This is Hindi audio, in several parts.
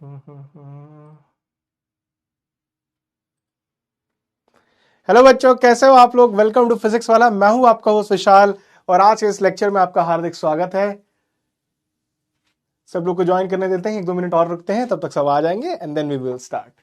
हेलो बच्चों, कैसे हो आप लोग। वेलकम टू फिजिक्स वाला। मैं हूं आपका होस्ट विशाल और आज के इस लेक्चर में आपका हार्दिक स्वागत है। सब लोग को ज्वाइन करने देते हैं, 1-2 मिनट और रुकते हैं, तब तक सब आ जाएंगे and then we will start.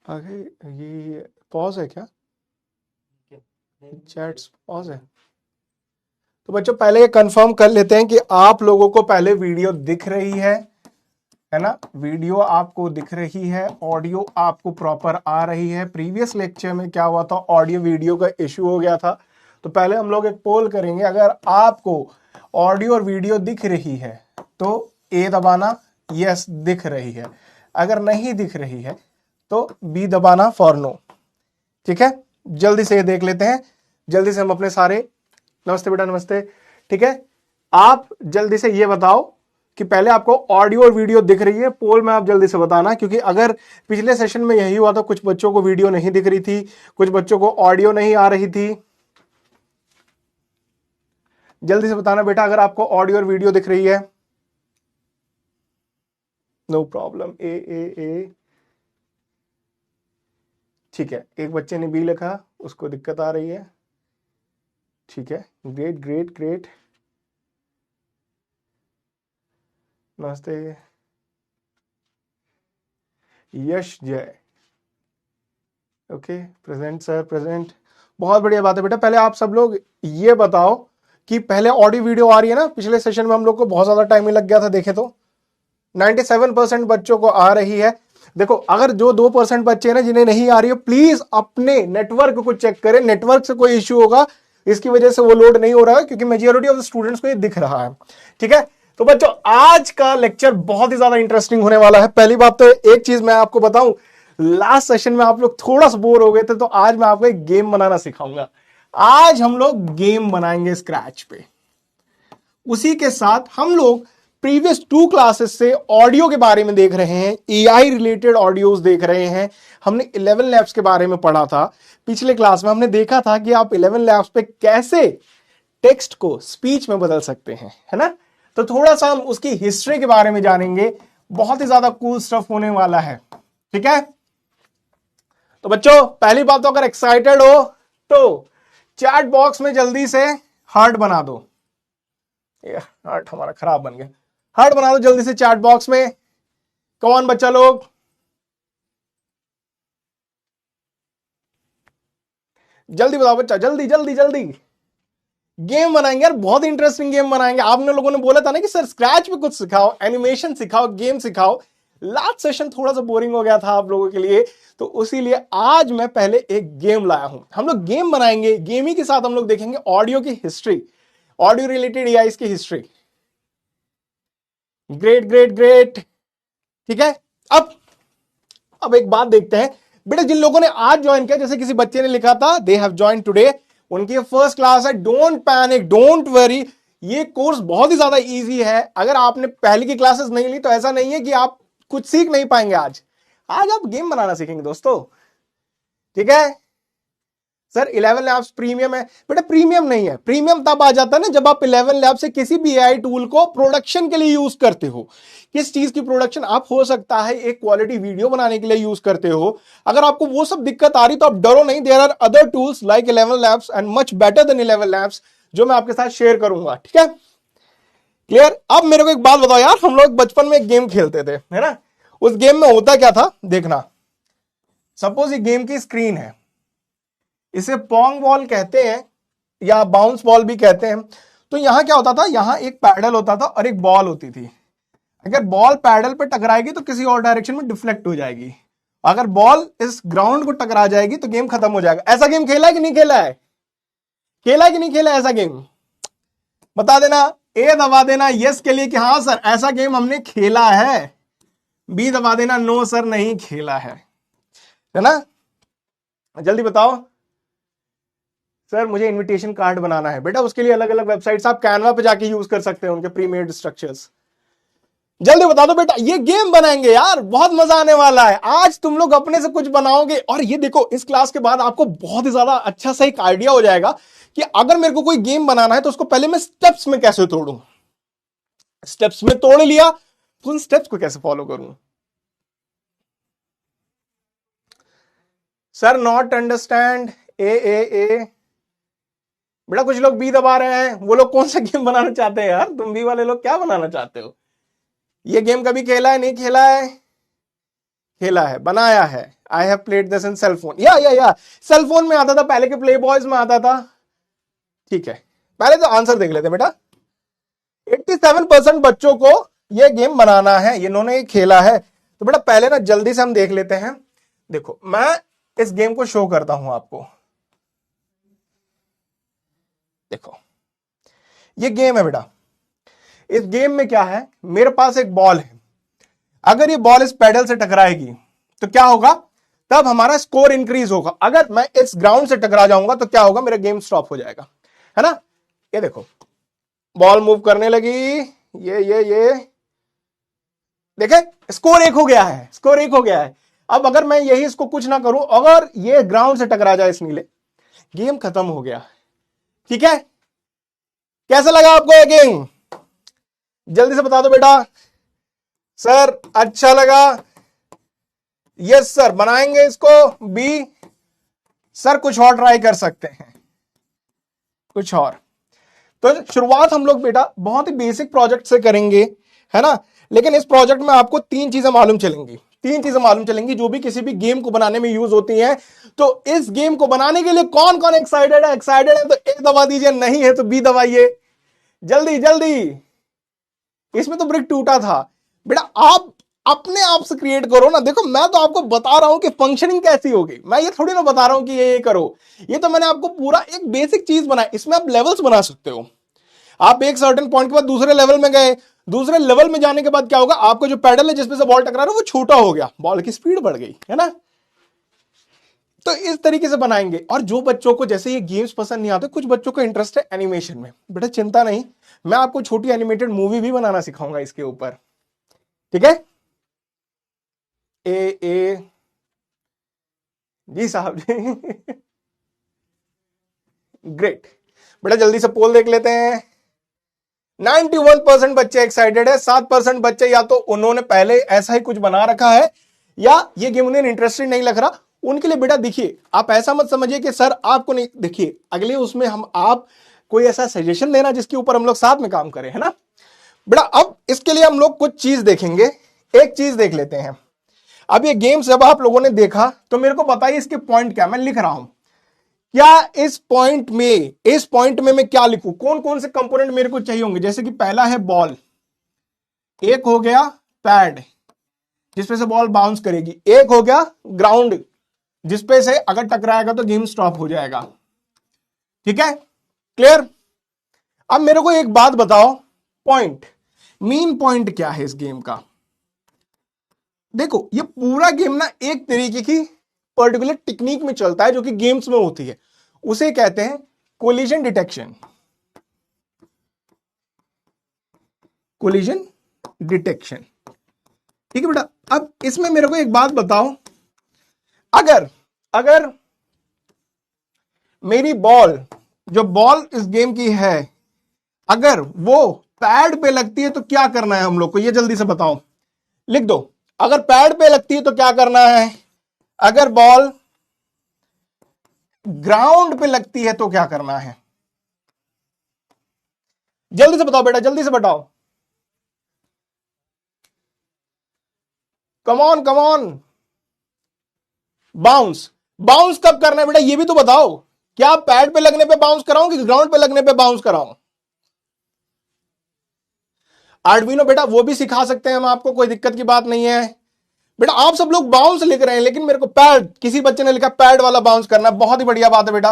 आगे ये पॉज है क्या? चैट्स पॉज है। तो बच्चों पहले ये कंफर्म कर लेते हैं कि आप लोगों को पहले वीडियो दिख रही है ना। वीडियो आपको दिख रही है, ऑडियो आपको प्रॉपर आ रही है। प्रीवियस लेक्चर में क्या हुआ था, ऑडियो वीडियो का इश्यू हो गया था। तो पहले हम लोग एक पोल करेंगे। अगर आपको ऑडियो और वीडियो दिख रही है तो ए दबाना, यस दिख रही है। अगर नहीं दिख रही है तो बी दबाना फॉर नो। ठीक है, जल्दी से ये देख लेते हैं। जल्दी से हम अपने सारे, नमस्ते बेटा नमस्ते। ठीक है, आप जल्दी से ये बताओ कि पहले आपको ऑडियो और वीडियो दिख रही है। पोल में आप जल्दी से बताना, क्योंकि अगर पिछले सेशन में यही हुआ था, कुछ बच्चों को वीडियो नहीं दिख रही थी, कुछ बच्चों को ऑडियो नहीं आ रही थी। जल्दी से बताना बेटा अगर आपको ऑडियो और वीडियो दिख रही है। No problem. ए ए ए ठीक है, एक बच्चे ने बी लिखा, उसको दिक्कत आ रही है। ठीक है, ग्रेट ग्रेट ग्रेट। नमस्ते यश जय। Okay, present sir, present. बहुत बढ़िया बात है बेटा। पहले आप सब लोग ये बताओ कि पहले ऑडियो वीडियो आ रही है ना। पिछले सेशन में हम लोग को बहुत ज्यादा टाइम ही लग गया था, देखे तो 97% बच्चों को आ रही है। देखो, अगर जो 2% बच्चे हैं ना जिन्हें नहीं आ रही है, प्लीज अपने नेटवर्क को चेक करें। नेटवर्क से कोई इश्यू होगा, इसकी वजह से वो लोड नहीं हो रहा है, क्योंकि मेजॉरिटी ऑफ द स्टूडेंट्स को ये दिख रहा है। ठीक है, तो बच्चों आज का लेक्चर बहुत ही ज्यादा इंटरेस्टिंग होने वाला है। पहली बात तो एक चीज मैं आपको बताऊं, लास्ट सेशन में आप लोग थोड़ा सा बोर हो गए थे, तो आज मैं आपको एक गेम बनाना सिखाऊंगा। आज हम लोग गेम बनाएंगे स्क्रैच पे। उसी के साथ हम लोग प्रीवियस 2 क्लासेस से ऑडियो के बारे में देख रहे हैं, एआई रिलेटेड ऑडियोज देख रहे हैं। हमने 11 लैब्स के बारे में पढ़ा था। पिछले क्लास में हमने देखा था कि आप 11 लैब्स पे कैसे टेक्स्ट को स्पीच में बदल सकते हैं, है ना। तो थोड़ा सा हम उसकी हिस्ट्री के बारे में जानेंगे। बहुत ही ज्यादा कूल स्टफ होने वाला है। ठीक है, तो बच्चों पहली बात तो अगर एक्साइटेड हो तो चैट बॉक्स में जल्दी से हार्ट बना दो। ये हार्ट हमारा खराब बन गया। हार्ट बना दो जल्दी से चैट बॉक्स में। कौन बच्चा लोग, जल्दी बताओ बच्चा, जल्दी जल्दी जल्दी। गेम बनाएंगे यार, बहुत इंटरेस्टिंग गेम बनाएंगे। आपने लोगों ने बोला था ना कि सर स्क्रैच पे कुछ सिखाओ, एनिमेशन सिखाओ, गेम सिखाओ। लास्ट सेशन थोड़ा सा बोरिंग हो गया था आप लोगों के लिए, तो उसीलिए आज मैं पहले एक गेम लाया हूं। हम लोग गेम बनाएंगे, गेम ही के साथ हम लोग देखेंगे ऑडियो की हिस्ट्री, ऑडियो रिलेटेड एआई की हिस्ट्री। Great great great. ठीक है, अब एक बात देखते हैं बेटा, जिन लोगों ने आज ज्वाइन किया, जैसे किसी बच्चे ने लिखा था दे हैव ज्वाइन टुडे, उनकी फर्स्ट क्लास है। डोंट पैनिक, डोंट वरी, ये कोर्स बहुत ही ज्यादा इजी है। अगर आपने पहले की क्लासेस नहीं ली तो ऐसा नहीं है कि आप कुछ सीख नहीं पाएंगे। आज आज आप गेम बनाना सीखेंगे दोस्तों। ठीक है सर, 11 लैब्स प्रीमियम है बेटा। प्रीमियम नहीं है, प्रीमियम तब आ जाता है ना जब आप 11 लैब से किसी भी एआई टूल को प्रोडक्शन के लिए यूज करते हो। किस चीज की प्रोडक्शन? आप हो सकता है एक क्वालिटी वीडियो बनाने के लिए यूज करते हो। अगर आपको वो सब दिक्कत आ रही तो आप डरो नहीं, there are other tools like 11 labs and much better than 11 labs, जो मैं आपके साथ शेयर करूंगा। ठीक है, क्लियर। अब मेरे को एक बात बताओ यार, हम लोग बचपन में एक गेम खेलते थे, है ना। उस गेम में होता क्या था, देखना। सपोज ये गेम की स्क्रीन है, इसे पोंग बॉल कहते हैं या बाउंस बॉल भी कहते हैं। तो यहां क्या होता था, यहां एक पैडल होता था और एक बॉल होती थी। अगर बॉल पैडल पे टकराएगी तो किसी और डायरेक्शन में डिफ्लेक्ट हो जाएगी। अगर बॉल इस ग्राउंड को टकरा जाएगी तो गेम खत्म हो जाएगा। ऐसा गेम खेला है कि नहीं खेला है? खेला है कि नहीं खेला है ऐसा गेम? बता देना, ए दबा देना यस के लिए कि हाँ सर ऐसा गेम हमने खेला है, बी दबा देना नो सर नहीं खेला है ना। जल्दी बताओ। सर मुझे इनविटेशन कार्ड बनाना है। बेटा उसके लिए अलग अलग वेबसाइट्स आप कैनवा पे जाके यूज कर सकते हैं, उनके प्रीमेड स्ट्रक्चर्स। जल्दी बता दो बेटा, ये गेम बनाएंगे यार, बहुत मजा आने वाला है। आज तुम लोग अपने से कुछ बनाओगे, और ये देखो इस क्लास के बाद आपको बहुत ही ज्यादा अच्छा सा एक आइडिया हो जाएगा कि अगर मेरे को कोई गेम बनाना है तो उसको पहले मैं स्टेप्स में कैसे तोड़ूं। स्टेप्स में तोड़ लिया तो उन स्टेप्स को कैसे फॉलो करूं। सर नॉट अंडरस्टैंड ए। बेटा कुछ लोग बी दबा रहे हैं, वो लोग कौन सा गेम बनाना चाहते हैं यार? तुम बी वाले लोग क्या बनाना चाहते हो? ये गेम कभी खेला है? नहीं खेला है? खेला है, बनाया है। I have played this in cellphone. या सेलफोन में आता था पहले के प्ले बॉयज में आता था। ठीक है, पहले तो आंसर देख लेते बेटा। 87% बच्चों को ये गेम बनाना है, इन्होंने खेला है। तो बेटा पहले ना जल्दी से हम देख लेते हैं। देखो मैं इस गेम को शो करता हूं आपको। देखो ये गेम है बेटा। इस गेम में क्या है, मेरे पास एक बॉल है। अगर ये बॉल इस पेडल से टकराएगी तो क्या होगा? तब हमारा स्कोर इंक्रीज होगा। अगर मैं इस ग्राउंड से टकरा जाऊंगा तो क्या होगा? मेरा गेम स्टॉप हो जाएगा, है ना। ये देखो बॉल मूव करने लगी, ये देखे स्कोर 1 हो गया है, स्कोर 1 हो गया है। अब अगर मैं यही इसको कुछ ना करूं, अगर ये ग्राउंड से टकरा जाए इस नीले, गेम खत्म हो गया। ठीक है, कैसा लगा आपको ये गेम? जल्दी से बता दो बेटा। सर अच्छा लगा? यस सर, बनाएंगे इसको बी। सर कुछ और ट्राई कर सकते हैं, कुछ और। तो शुरुआत हम लोग बेटा बहुत ही बेसिक प्रोजेक्ट से करेंगे, है ना। लेकिन इस प्रोजेक्ट में आपको 3 चीजें मालूम चलेंगी, 3 चीजें मालूम चलेंगी जो भी किसी भी गेम को बनाने में यूज होती हैं। तो इस गेम को बनाने के लिए कौन कौन एक्साइटेड है? एक्साइटेड है तो ए दबा दीजिए, नहीं है तो बी दबाइए, जल्दी जल्दी। इसमें तो ब्रिक टूटा था बेटा, आप अपने आप से क्रिएट करो ना। देखो मैं तो आपको बता रहा हूं कि फंक्शनिंग कैसी होगी, मैं ये थोड़ी ना बता रहा हूं कि ये करो। ये तो मैंने आपको पूरा एक बेसिक चीज बनाई। इसमें आप लेवल्स बना सकते हो। आप एक सर्टेन पॉइंट के बाद दूसरे लेवल में गए, दूसरे लेवल में जाने के बाद क्या होगा? आपको जो पैडल है जिसपे से बॉल टकरा रहा है वो छोटा हो गया, बॉल की स्पीड बढ़ गई, है ना। तो इस तरीके से बनाएंगे। और जो बच्चों को जैसे ये गेम्स पसंद नहीं आते, कुछ बच्चों को इंटरेस्ट है एनिमेशन में, बेटा चिंता नहीं, मैं आपको छोटी एनिमेटेड मूवी भी बनाना सिखाऊंगा इसके ऊपर। ठीक है ए जी साहब जी ग्रेट। बेटा जल्दी से पोल देख लेते हैं। 91% बच्चे एक्साइटेड है, 7% बच्चे या तो उन्होंने पहले ऐसा ही कुछ बना रखा है या ये गेम उन्हें इंटरेस्टेड नहीं लग रहा। उनके लिए बेटा देखिए, आप ऐसा मत समझिए कि सर आपको नहीं, देखिए अगले उसमें हम आप कोई ऐसा सजेशन देना जिसके ऊपर हम लोग साथ में काम करें, है ना बेटा। अब इसके लिए हम लोग कुछ चीज देखेंगे। एक चीज देख लेते हैं। अब ये गेम जब आप लोगों ने देखा तो मेरे को बताइए इसके पॉइंट क्या, मैं लिख रहा हूं क्या इस पॉइंट में मैं क्या लिखूं? कौन कौन से कंपोनेंट मेरे को चाहिए होंगे? जैसे कि पहला है बॉल, एक हो गया पैड जिसपे से बॉल बाउंस करेगी, एक हो गया ग्राउंड जिसपे से अगर टकराएगा तो गेम स्टॉप हो जाएगा। ठीक है, क्लियर। अब मेरे को एक बात बताओ, पॉइंट, मेन पॉइंट क्या है इस गेम का? देखो ये पूरा गेम ना एक तरीके की पर्टिकुलर टेक्निक में चलता है जो कि गेम्स में होती है, उसे कहते हैं कोलिजन डिटेक्शन। कोलिजन डिटेक्शन, ठीक है बेटा। अब इसमें मेरे को एक बात बताओ, अगर मेरी बॉल, जो बॉल इस गेम की है, अगर वो पैड पे लगती है तो क्या करना है हम लोग को? ये जल्दी से बताओ, लिख दो। अगर पैड पे लगती है तो क्या करना है? अगर बॉल ग्राउंड पे लगती है तो क्या करना है? जल्दी से बताओ बेटा, जल्दी से बताओ। Come on. बाउंस, बाउंस कब करना है बेटा ये भी तो बताओ। क्या पैड पे लगने पे बाउंस कराऊं कि ग्राउंड पे लगने पे बाउंस कराऊं? आर्डुइनो बेटा वो भी सिखा सकते हैं हम आपको, कोई दिक्कत की बात नहीं है बेटा। आप सब लोग बाउंस लिख रहे हैं लेकिन मेरे को पैड, किसी बच्चे ने लिखा पैड वाला बाउंस करना, बहुत ही बढ़िया बात है बेटा।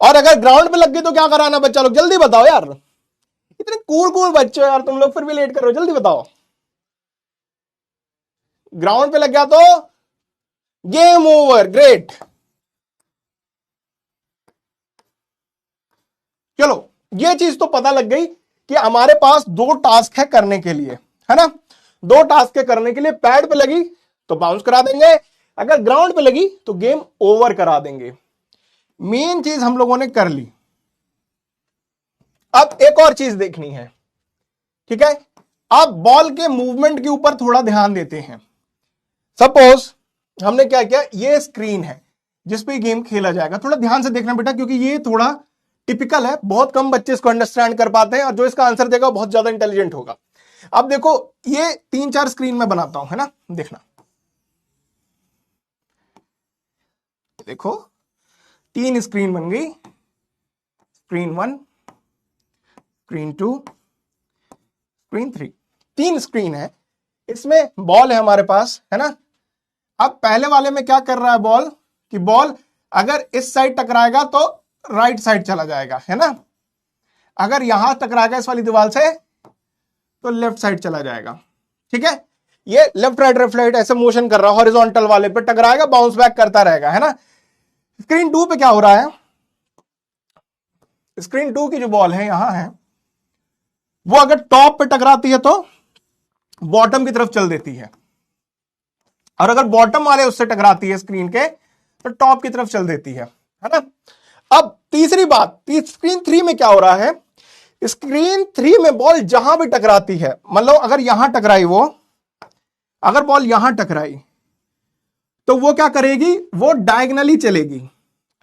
और अगर ग्राउंड पे लग गई तो क्या कराना बच्चा लोग? जल्दी बताओ यार, इतने कूल बच्चे हो यार तुम लोग, फिर भी लेट कर रहे हो, जल्दी बताओ। ग्राउंड पे लग गया तो गेम ओवर, ग्रेट। चलो ये चीज तो पता लग गई कि हमारे पास दो टास्क है करने के लिए, है ना। दो टास्क है करने के लिए, पैड पे लगी तो बाउंस करा देंगे, अगर ग्राउंड पे लगी तो गेम ओवर करा देंगे। मेन चीज हम लोगों ने कर ली। अब एक और चीज देखनी है, ठीक है। अब बॉल के मूवमेंट के ऊपर थोड़ा ध्यान देते हैं। सपोज हमने क्या किया, ये स्क्रीन है जिस पे गेम खेला जाएगा। थोड़ा ध्यान से देखना बेटा, क्योंकि ये थोड़ा टिपिकल है, बहुत कम बच्चे इसको अंडरस्टैंड कर पाते हैं, और जो इसका आंसर देगा वो बहुत ज्यादा इंटेलिजेंट होगा। अब देखो ये 3-4 स्क्रीन में बनाता हूं, है ना, देखना। देखो 3 स्क्रीन बन गई, स्क्रीन 1, स्क्रीन 2, स्क्रीन 3। 3 स्क्रीन है, इसमें बॉल है हमारे पास, है ना। अब पहले वाले में क्या कर रहा है बॉल, कि बॉल अगर इस साइड टकराएगा तो राइट साइड चला जाएगा, है ना। अगर यहां टकराएगा इस वाली दीवार से तो लेफ्ट साइड चला जाएगा, ठीक है। ये लेफ्ट राइट ऐसे मोशन कर रहा है, हॉरिजॉन्टल वाले पे टकराएगा, बाउंस बैक करता रहेगा, है ना। स्क्रीन 2 पे क्या हो रहा है, स्क्रीन 2 की जो बॉल है यहां है, वो अगर टॉप पे टकराती है तो बॉटम की तरफ चल देती है, और अगर बॉटम वाले उससे टकराती है स्क्रीन के तो टॉप की तरफ चल देती है ना। अब तीसरी बात, स्क्रीन 3 में क्या हो रहा है, स्क्रीन 3 में बॉल जहां भी टकराती है, मतलब अगर यहां टकराई, वो अगर बॉल यहां टकराई तो वो क्या करेगी, वो डायगनली चलेगी,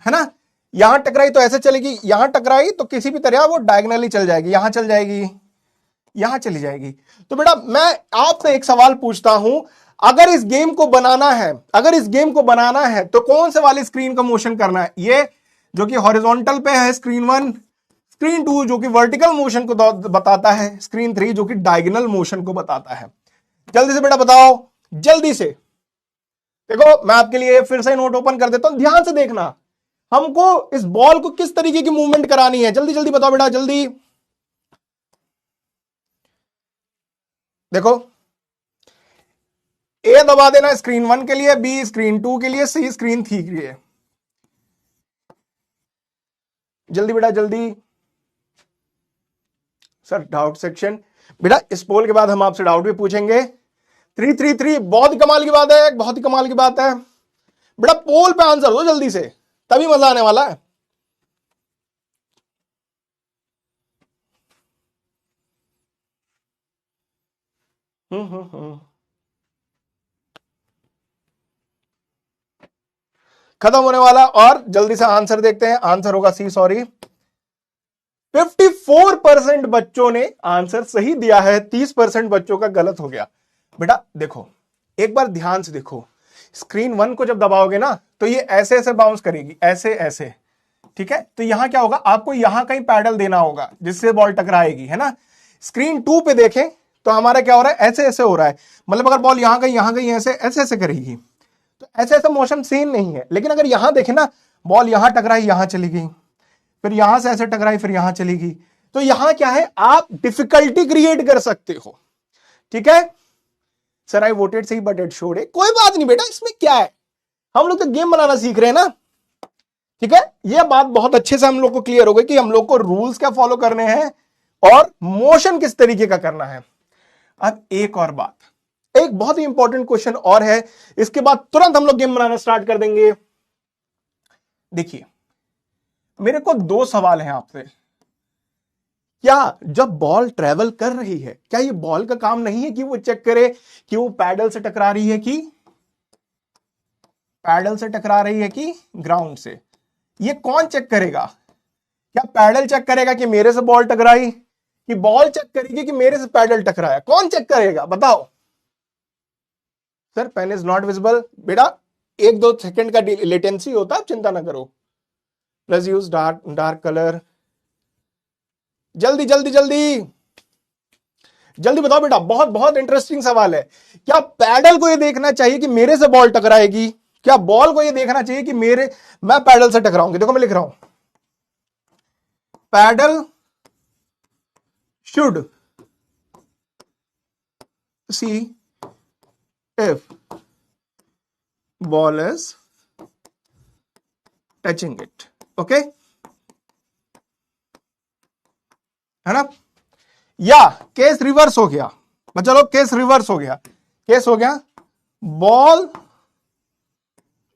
है ना। यहां टकराई तो ऐसे चलेगी, यहां टकराई तो किसी भी तरह वो डायगनली चल जाएगी, यहां चल जाएगी, यहां चली जाएगी। तो बेटा मैं आपसे एक सवाल पूछता हूं, अगर इस गेम को बनाना है, अगर इस गेम को बनाना है तो कौन से वाली स्क्रीन का मोशन करना है, ये जो कि हॉरिजॉन्टल पे है स्क्रीन 1, स्क्रीन 2 जो कि वर्टिकल मोशन को बताता है, स्क्रीन 3 जो कि डायगोनल मोशन को बताता है। जल्दी से बेटा बताओ, जल्दी से। देखो मैं आपके लिए फिर से नोट ओपन कर देता हूं, ध्यान से देखना, हमको इस बॉल को किस तरीके की मूवमेंट करानी है। जल्दी जल्दी बताओ बेटा, जल्दी देखो। ए दबा देना स्क्रीन 1 के लिए, बी स्क्रीन 2 के लिए, सी स्क्रीन 3 के लिए। जल्दी बेटा जल्दी। सर डाउट सेक्शन, बेटा इस पोल के बाद हम आपसे डाउट भी पूछेंगे। 333 बहुत ही कमाल की बात है, बहुत ही कमाल की बात है बेटा। पोल पे आंसर दो जल्दी से, तभी मजा आने वाला है। खत्म होने वाला, और जल्दी से आंसर देखते हैं। आंसर होगा सी, सॉरी 54% बच्चों ने आंसर सही दिया है, 30% बच्चों का गलत हो गया। बेटा देखो एक बार ध्यान से देखो, स्क्रीन 1 को जब दबाओगे ना तो ये ऐसे ऐसे बाउंस करेगी, ऐसे ऐसे, ठीक है। तो यहां क्या होगा, आपको यहां कहीं पैडल देना होगा जिससे बॉल टकराएगी, है ना। स्क्रीन 2 पे देखें तो हमारा क्या हो रहा है, ऐसे ऐसे हो रहा है, मतलब अगर बॉल यहां कहीं ऐसे ऐसे ऐसे करेगी तो ऐसे ऐसे मोशन सेम नहीं है। लेकिन अगर यहां देखें ना, बॉल यहां टकराई यहां चली गई, फिर यहां से ऐसे टकराई फिर यहां चली गई, तो यहां क्या है, आप डिफिकल्टी क्रिएट कर सकते हो, ठीक है। सर आई वोटेड सही बट इट शोड, कोई बात नहीं बेटा, इसमें क्या है, हम लोग तो गेम बनाना सीख रहे हैं ना, ठीक है। यह बात बहुत अच्छे से हम लोग को क्लियर हो गई कि हम लोग को रूल्स क्या फॉलो करने हैं और मोशन किस तरीके का करना है। अब एक और बात, एक बहुत ही इंपॉर्टेंट क्वेश्चन और है, इसके बाद तुरंत हम लोग गेम बनाना स्टार्ट कर देंगे। देखिए मेरे को 2 सवाल हैं आपसे। क्या जब बॉल ट्रेवल कर रही है, क्या ये बॉल का काम नहीं है कि वो चेक करे कि वो पैडल से टकरा रही है कि ग्राउंड से? ये कौन चेक करेगा? क्या पैडल चेक करेगा कि मेरे से बॉल टकराई, कि बॉल चेक करेगी कि मेरे से पैडल टकराया? कौन चेक करेगा बताओ? Sir pen is not visible, बेटा 1-2 सेकंड का लेटेंसी होता है, चिंता ना करो। Plus use dark colour. जल्दी जल्दी जल्दी जल्दी बताओ बेटा, बहुत बहुत इंटरेस्टिंग सवाल है। क्या पैडल को यह देखना चाहिए कि मेरे से बॉल टकराएगी? क्या बॉल को यह देखना चाहिए कि मैं पैडल से टकराऊंगी? देखो मैं लिख रहा हूं, paddle should see if ball is touching it, okay. है ना, या केस रिवर्स हो गया, चलो केस रिवर्स हो गया, केस हो गया ball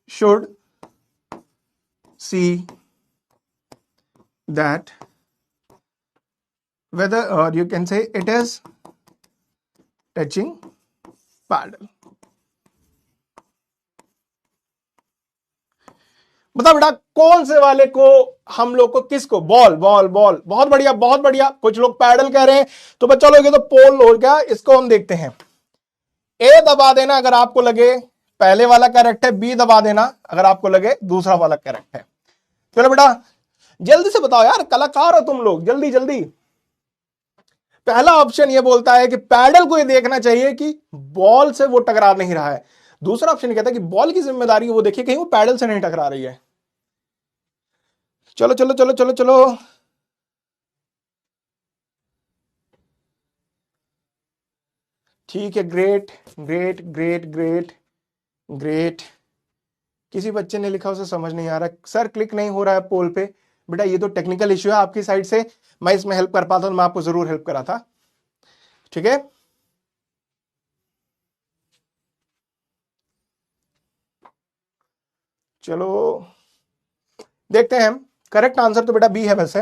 should see that whether or you can say it is touching paddle। बता बेटा कौन से वाले को हम लोग को, किसको, बॉल बॉल बॉल, बहुत बढ़िया बहुत बढ़िया। कुछ लोग पैडल कह रहे हैं, तो बच्चा लोग ये तो पोल हो गया। इसको हम देखते हैं, ए दबा देना अगर आपको लगे पहले वाला करेक्ट है, बी दबा देना अगर आपको लगे दूसरा वाला करेक्ट है। चलो बेटा जल्दी से बताओ यार, कलाकार हो तुम लोग, जल्दी जल्दी। पहला ऑप्शन ये बोलता है कि पैडल को ये देखना चाहिए कि बॉल से वो टकरा नहीं रहा है। दूसरा ऑप्शन कहता है कि बॉल की जिम्मेदारी वो देखिए कहीं वो पैडल से नहीं टकरा रही है। चलो चलो चलो चलो चलो, ठीक है, great great great great great. किसी बच्चे ने लिखा उसे समझ नहीं आ रहा सर, क्लिक नहीं हो रहा है पोल पे। बेटा ये तो टेक्निकल इश्यू है आपकी साइड से, मैं इसमें हेल्प कर पाता तो मैं आपको जरूर हेल्प करा था, ठीक है। चलो देखते हैं, करेक्ट आंसर तो बेटा बी है वैसे।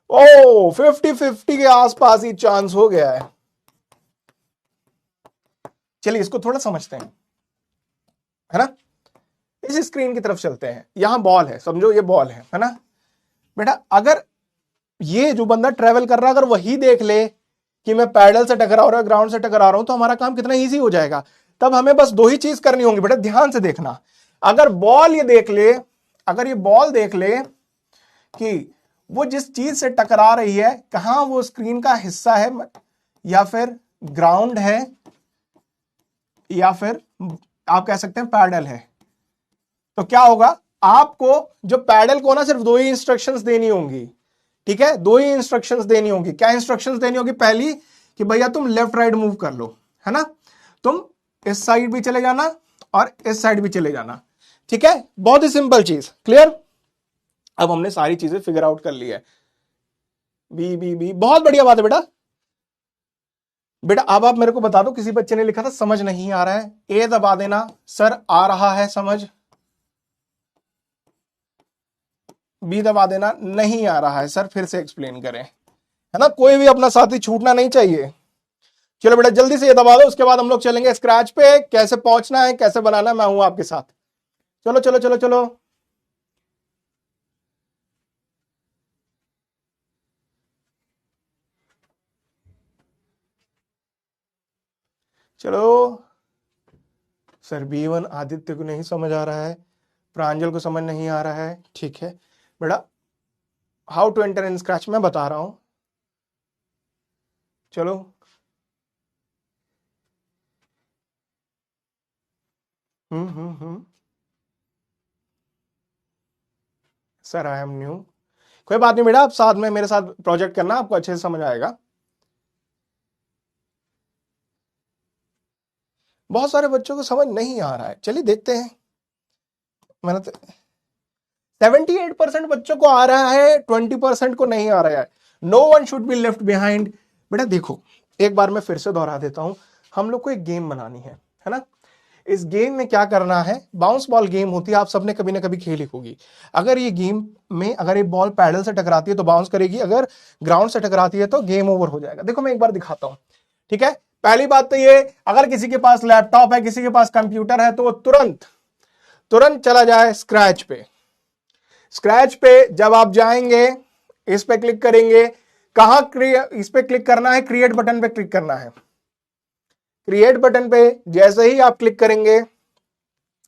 ओ 50-50 के आसपास ही चांस हो गया है। चलिए इसको थोड़ा समझते हैं, है ना। इस स्क्रीन की तरफ चलते हैं, यहां बॉल है, समझो ये बॉल है ना बेटा। अगर ये जो बंदा ट्रेवल कर रहा है अगर वही देख ले कि मैं पैडल से टकरा रहा हूं, ग्राउंड से टकरा रहा हूं, तो हमारा काम कितना इजी हो जाएगा। तब हमें बस दो ही चीज करनी होगी बेटा, ध्यान से देखना। अगर बॉल ये देख ले, अगर ये बॉल देख ले कि वो जिस चीज से टकरा रही है कहां वो स्क्रीन का हिस्सा है, या फिर ग्राउंड है, या फिर आप कह सकते हैं पैडल है, तो क्या होगा, आपको जो पैडल को ना सिर्फ दो ही इंस्ट्रक्शंस देनी होंगी, ठीक है, दो ही इंस्ट्रक्शंस देनी होंगी। क्या इंस्ट्रक्शंस देनी होगी, पहली कि भैया तुम लेफ्ट राइट मूव कर लो, है ना, तुम इस साइड भी चले जाना और इस साइड भी चले जाना, ठीक है, बहुत ही सिंपल चीज, क्लियर। अब हमने सारी चीजें फिगर आउट कर ली है। बी बी बी, बहुत बढ़िया बात है बेटा। बेटा अब आप मेरे को बता दो, किसी बच्चे ने लिखा था समझ नहीं आ रहा है, ए दबा देना सर आ रहा है समझ, बी दबा देना नहीं आ रहा है सर फिर से एक्सप्लेन करें, है ना, कोई भी अपना साथी छूटना नहीं चाहिए। चलो बेटा जल्दी से ये दबा दो, उसके बाद हम लोग चलेंगे स्क्रैच पे, कैसे पहुंचना है कैसे बनाना है मैं हूं आपके साथ। चलो चलो चलो चलो, चलो। सर B1 आदित्य को नहीं समझ आ रहा है, प्रांजल को समझ नहीं आ रहा है, ठीक है बेटा। How to enter in Scratch मैं बता रहा हूं, चलो। सर आई एम न्यू, कोई बात नहीं बेटा, आप साथ में मेरे साथ प्रोजेक्ट करना, आपको अच्छे से समझ आएगा। बहुत सारे बच्चों को समझ नहीं आ रहा है, चलिए देखते हैं। मैंने तो 78% बच्चों को आ रहा है, 20% को नहीं आ रहा है। No one should be left behind. बेटा देखो एक बार मैं फिर से दोहरा देता हूं, हम लोग को एक गेम बनानी है ना। इस गेम में क्या करना है, बाउंस बॉल गेम होती है, आप सबने कभी ना कभी खेली होगी। अगर ये गेम में अगर ये बॉल पैडल से टकराती है तो बाउंस करेगी, अगर ग्राउंड से टकराती है तो गेम ओवर हो जाएगा। देखो मैं एक बार दिखाता हूं, ठीक है। पहली बात तो ये, अगर किसी के पास लैपटॉप है, किसी के पास कंप्यूटर है, तो वो तुरंत तुरंत चला जाए स्क्रैच पे। स्क्रैच पे जब आप जाएंगे, इस पे क्लिक करेंगे, कहां इस पे क्लिक करना है, क्रिएट बटन पे क्लिक करना है। क्रिएट बटन पे जैसे ही आप क्लिक करेंगे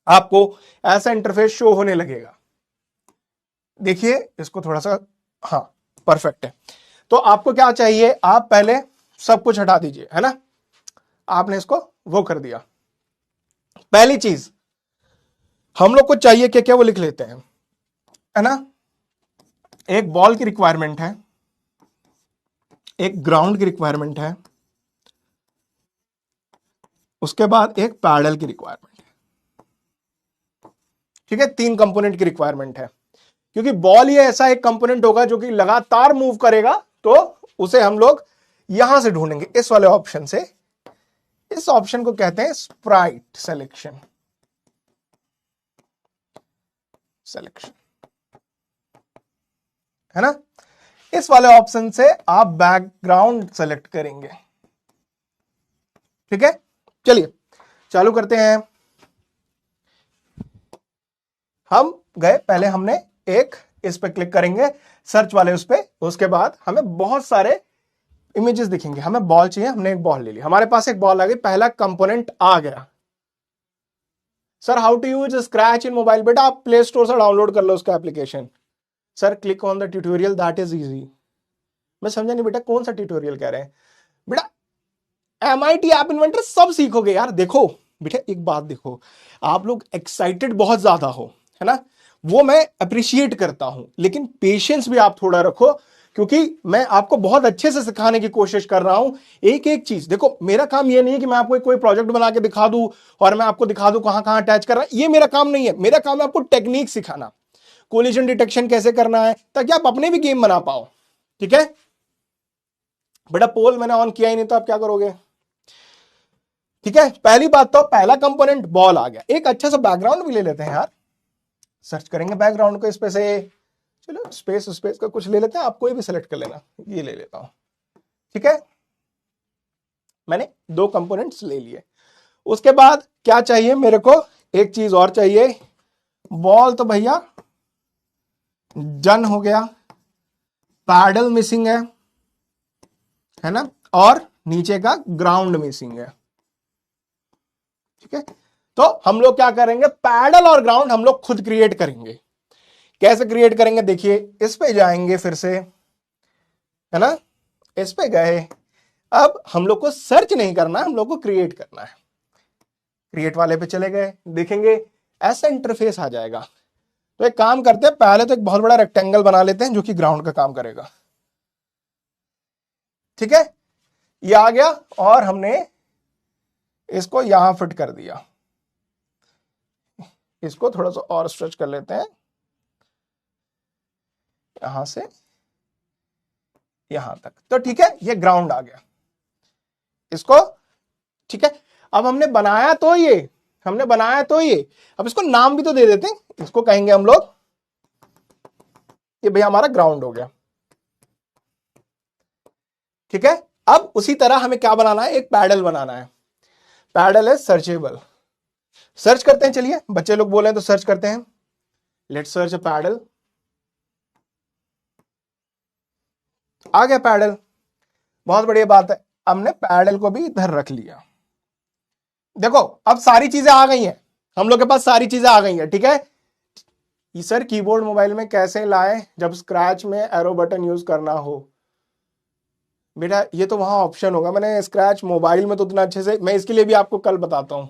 आपको ऐसा इंटरफेस शो होने लगेगा। देखिए इसको थोड़ा सा, हाँ परफेक्ट है। तो आपको क्या चाहिए, आप पहले सब कुछ हटा दीजिए, है ना। आपने इसको वो कर दिया। पहली चीज हम लोग को चाहिए क्या क्या, वो लिख लेते हैं, है ना। एक बॉल की रिक्वायरमेंट है, एक ग्राउंड की रिक्वायरमेंट है, उसके बाद एक पैडल की रिक्वायरमेंट है, ठीक है। तीन कंपोनेंट की रिक्वायरमेंट है। क्योंकि बॉल ये ऐसा एक कंपोनेंट होगा जो कि लगातार मूव करेगा, तो उसे हम लोग यहां से ढूंढेंगे, इस वाले ऑप्शन से। इस ऑप्शन को कहते हैं स्प्राइट सिलेक्शन। है ना? इस वाले ऑप्शन से आप बैकग्राउंड सेलेक्ट करेंगे। ठीक है, चलिए चालू करते हैं। हम गए, पहले हमने एक इस पे क्लिक करेंगे, सर्च वाले उस पे, उसके बाद हमें बहुत सारे इमेजेस दिखेंगे। हमें बॉल चाहिए, हमने एक बॉल ले ली, हमारे पास एक बॉल आ गई, पहला कंपोनेंट आ गया। Sir how to use Scratch in mobile? बेटा आप प्ले स्टोर से डाउनलोड कर लो उसका application. Sir click on the tutorial, that is easy. मैं समझा नहीं बेटा, कौन सा ट्यूटोरियल कह रहे हैं? बेटा MIT ऐप इन्वेंटर सब सीखोगे यार। देखो बेटा एक बात देखो, आप लोग एक्साइटेड बहुत ज्यादा हो, है ना, वो मैं अप्रिशिएट करता हूं, लेकिन पेशेंस भी आप थोड़ा रखो, क्योंकि मैं आपको बहुत अच्छे से सिखाने की कोशिश कर रहा हूं एक एक चीज। देखो मेरा काम ये नहीं है कि मैं आपको कोई प्रोजेक्ट बना के दिखा दूं और मैं आपको दिखा दूं कहां कहां अटैच कर रहा है, ये मेरा काम नहीं है। मेरा काम है आपको टेक्निक सिखाना, कोलिजन डिटेक्शन कैसे करना है, ताकि आप अपने भी गेम बना पाओ। ठीक है बेटा, पोल मैंने ऑन किया ही नहीं, तो आप क्या करोगे? ठीक है, पहली बात तो पहला कंपोनेंट बॉल आ गया। एक अच्छा सा बैकग्राउंड भी ले लेते हैं यार, सर्च करेंगे बैकग्राउंड को इस पे से। चलो स्पेस स्पेस का कुछ ले लेते हैं, आप कोई भी सिलेक्ट कर लेना, ये ले लेता हूं। ठीक है, मैंने दो कंपोनेंट्स ले लिए। उसके बाद क्या चाहिए मेरे को? एक चीज और चाहिए। बॉल तो भैया डन हो गया, पैडल मिसिंग है ना, और नीचे का ग्राउंड मिसिंग है। ठीक है, तो हम लोग क्या करेंगे, पैडल और ग्राउंड हम लोग खुद क्रिएट करेंगे। कैसे क्रिएट करेंगे? देखिए इस पे जाएंगे फिर से, है ना, इस पे गए। अब हम लोग को सर्च नहीं करना, हम लोग को क्रिएट करना है। क्रिएट वाले पे चले गए, देखेंगे ऐसा इंटरफेस आ जाएगा। तो एक काम करते हैं, पहले तो एक बहुत बड़ा रेक्टेंगल बना लेते हैं जो कि ग्राउंड का काम करेगा। ठीक है, ये आ गया और हमने इसको यहां फिट कर दिया। इसको थोड़ा सा और स्ट्रेच कर लेते हैं, यहां से यहां तक। तो ठीक है, ये ग्राउंड आ गया इसको। ठीक है, अब हमने बनाया तो ये, अब इसको नाम भी तो दे देते हैं। इसको कहेंगे हम लोग, ये भैया हमारा ग्राउंड हो गया। ठीक है, अब उसी तरह हमें क्या बनाना है, एक पैडल बनाना है। पैडल है सर्चेबल, सर्च करते हैं। चलिए बच्चे लोग बोले तो सर्च करते हैं, लेट्स सर्च अ पैडल। आ गया पैडल, बहुत बढ़िया बात है। हमने पैडल को भी इधर रख लिया। देखो अब सारी चीजें आ गई हैं, हम लोग के पास सारी चीजें आ गई हैं। ठीक है, सर कीबोर्ड मोबाइल में कैसे लाएं जब स्क्रैच में एरो बटन यूज करना हो? बेटा ये तो वहां ऑप्शन होगा, मैंने स्क्रैच मोबाइल में तो उतना अच्छे से, मैं इसके लिए भी आपको कल बताता हूं।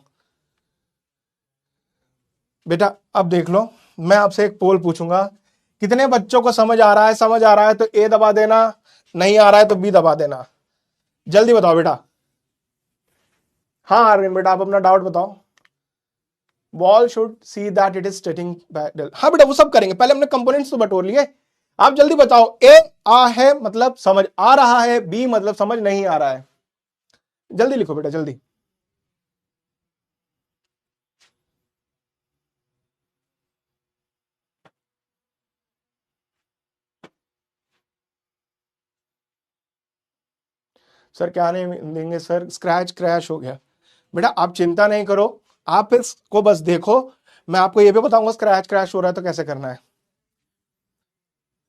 बेटा अब देख लो, मैं आपसे एक पोल पूछूंगा, कितने बच्चों को समझ आ रहा है? समझ आ रहा है तो ए दबा देना, नहीं आ रहा है तो बी दबा देना। जल्दी बताओ बेटा। हाँ अरविंद बेटा, आप अपना डाउट बताओ। Ball should see that it is stating paddle. हाँ बेटा वो सब करेंगे, पहले हमने कंपोनेंट्स तो बटोर लिए। आप जल्दी बताओ, ए आ है मतलब समझ आ रहा है, बी मतलब समझ नहीं आ रहा है। जल्दी लिखो बेटा जल्दी। सर क्या नहीं देंगे सर, स्क्रैच क्रैश हो गया। बेटा आप चिंता नहीं करो, आप इसको बस देखो, मैं आपको ये भी बताऊंगा स्क्रैच क्रैश हो रहा है तो कैसे करना है।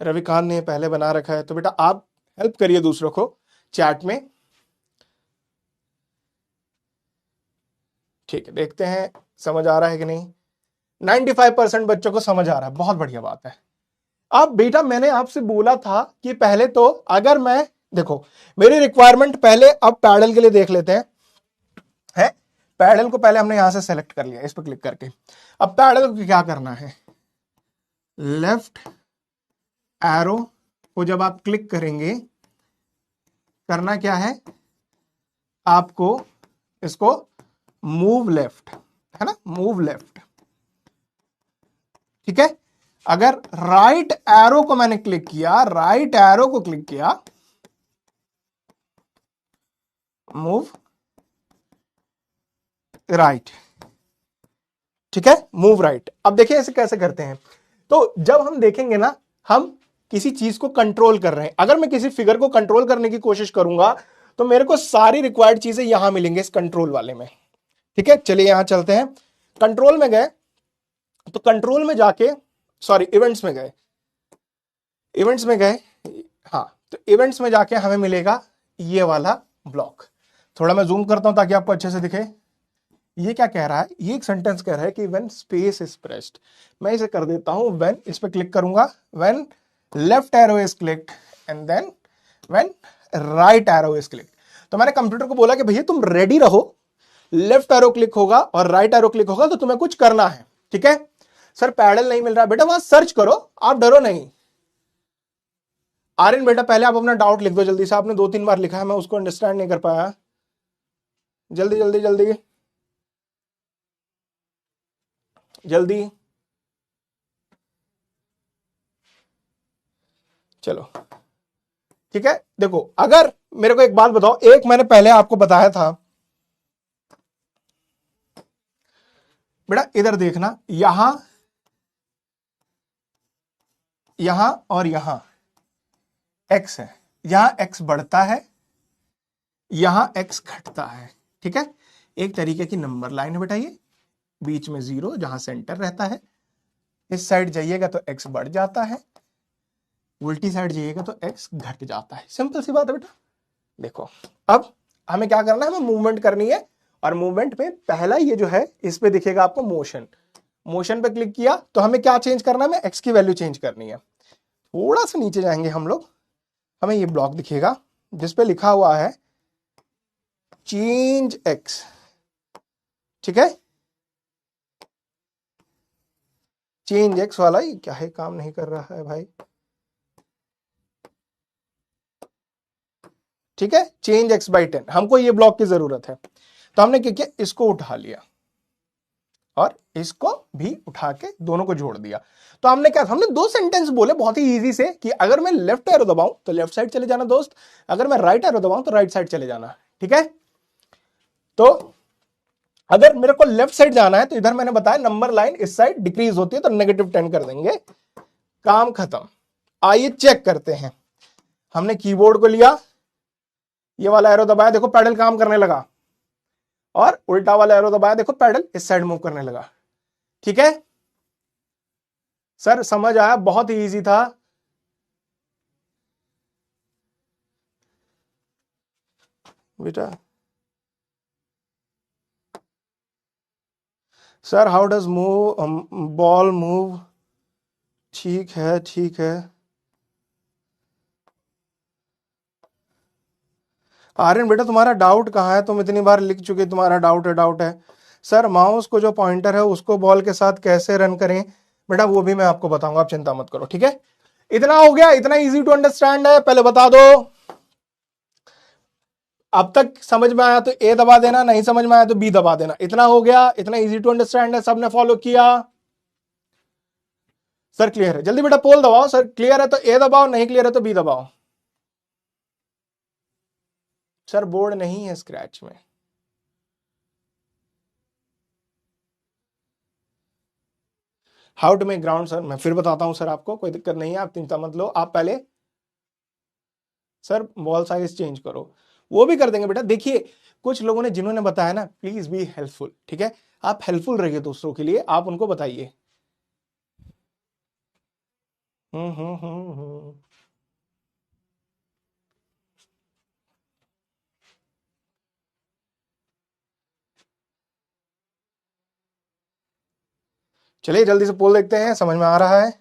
रविकांत ने पहले बना रखा है, तो बेटा आप हेल्प करिए दूसरों को चैट में। ठीक है, देखते हैं समझ आ रहा है कि नहीं। 95% बच्चों को समझ आ रहा है, बहुत बढ़िया बात है। अब बेटा मैंने आपसे बोला था कि पहले तो अगर मैं, देखो मेरी रिक्वायरमेंट पहले, अब पैडल के लिए देख लेते हैं। है, पैडल को पहले हमने यहां से सेलेक्ट कर लिया इस पर क्लिक करके। अब पैडल को क्या करना है, लेफ्ट एरो को जब आप क्लिक करेंगे, करना क्या है आपको, इसको मूव लेफ्ट, है ना, मूव लेफ्ट। ठीक है, अगर राइट एरो को मैंने क्लिक किया, राइट एरो को क्लिक किया, मूव राइट, ठीक है, मूव राइट। अब देखिए इसे कैसे करते हैं। तो जब हम देखेंगे ना, हम किसी चीज को कंट्रोल कर रहे हैं, अगर मैं किसी फिगर को कंट्रोल करने की कोशिश करूंगा तो मेरे को सारी रिक्वायर्ड चीजें यहां मिलेंगे इस कंट्रोल वाले में, ठीक है। चलिए यहां चलते हैं, कंट्रोल में गए तो कंट्रोल में जाके, सॉरी इवेंट्स में गए, इवेंट्स में गए, हाँ, तो इवेंट्स में जाके हमें मिलेगा ये वाला ब्लॉक। थोड़ा मैं जूम करता हूं ताकि आपको अच्छे से दिखे। ये क्या कह रहा है, ये एक सेंटेंस कह रहा है कि व्हेन स्पेस इज प्रेस्ड, मैं इसे कर देता हूं व्हेन, इस पे क्लिक करूंगा, when left arrow is clicked and then when right arrow is clicked. तो मैंने कंप्यूटर को बोला कि भैया तुम रेडी रहो, लेफ्ट एरो क्लिक होगा और राइट एरो क्लिक होगा तो तुम्हें कुछ करना है, ठीक है। सर पैडल नहीं मिल रहा, बेटा वहां सर्च करो, आप डरो नहीं। आर्यन बेटा पहले आप अपना डाउट लिख दो जल्दी से, आपने 2-3 बार लिखा है, मैं उसको अंडरस्टैंड नहीं कर पाया, जल्दी जल्दी जल्दी जल्दी, चलो ठीक है। देखो अगर मेरे को एक बात बताओ, एक मैंने पहले आपको बताया था बेटा, इधर देखना, यहां यहां और यहां x है, यहां x बढ़ता है, यहां x घटता है, ठीक है। एक तरीके की नंबर लाइन है बेटा ये, बीच में 0 जहां सेंटर रहता है, इस साइड जाइएगा तो x बढ़ जाता है, उल्टी साइड जाइएगा तो x घट जाता है, सिंपल सी बात है बेटा। देखो अब हमें क्या करना है, हमें मूवमेंट करनी है, और मूवमेंट में पहला ये जो है इस पे दिखेगा आपको मोशन, मोशन पे क्लिक किया तो हमें क्या चेंज करना है, हमें x की वैल्यू चेंज करनी है। थोड़ा सा नीचे जाएंगे हम लोग, हमें ये ब्लॉक दिखेगा जिसपे लिखा हुआ है चेंज x, ठीक है। चेंज x वाला, ये क्या है, काम नहीं कर रहा है भाई, ठीक है। चेंज x बाई 10, हमको ये ब्लॉक की जरूरत है, तो हमने क्या किया, इसको उठा लिया और इसको भी उठा के दोनों को जोड़ दिया। तो हमने क्या, हमने 2 सेंटेंस बोले बहुत ही इजी से कि अगर मैं लेफ्ट एरो दबाऊं तो लेफ्ट साइड चले जाना दोस्त, अगर मैं राइट एरो दबाऊं तो राइट साइड चले जाना, ठीक है। तो अगर मेरे को लेफ्ट साइड जाना है तो इधर मैंने बताया नंबर लाइन इस साइड डिक्रीज होती है तो -10 कर देंगे, काम खत्म। आइए चेक करते हैं, हमने कीबोर्ड को लिया, ये वाला एरो दबाया, देखो पैडल काम करने लगा, और उल्टा वाला एरो दबाया, देखो पैडल इस साइड मूव करने लगा, ठीक है। सर समझ आया, बहुत ही इजी था। बेटा sir how does move ball move, ठीक है ठीक है। आर्यन बेटा तुम्हारा डाउट कहाँ है, तुम इतनी बार लिख चुके तुम्हारा डाउट है, डाउट है। सर माउस को जो पॉइंटर है उसको बॉल के साथ कैसे रन करें, बेटा वो भी मैं आपको बताऊंगा, आप चिंता मत करो, ठीक है। इतना हो गया, इतना इजी टू अंडरस्टैंड है, पहले बता दो। अब तक समझ में आया तो ए दबा देना, नहीं समझ में आया तो बी दबा देना, इतना हो गया, इतना इजी टू अंडरस्टैंड है, सबने फॉलो किया। सर क्लियर है, जल्दी बेटा पोल दबाओ, सर क्लियर है तो ए दबाओ, नहीं क्लियर है तो बी दबाओ। सर बोर्ड नहीं है स्क्रैच में, how to make ground, sir मैं फिर बताता हूं सर आपको, कोई दिक्कत नहीं है, आप चिंता मत लो, आप पहले सर बॉल साइज चेंज करो, वो भी कर देंगे बेटा। देखिए कुछ लोगों ने जिन्होंने बताया ना, प्लीज बी हेल्पफुल, ठीक है, आप हेल्पफुल रहिए दूसरों के लिए, आप उनको बताइए। चलिए जल्दी से पोल देखते हैं, समझ में आ रहा है,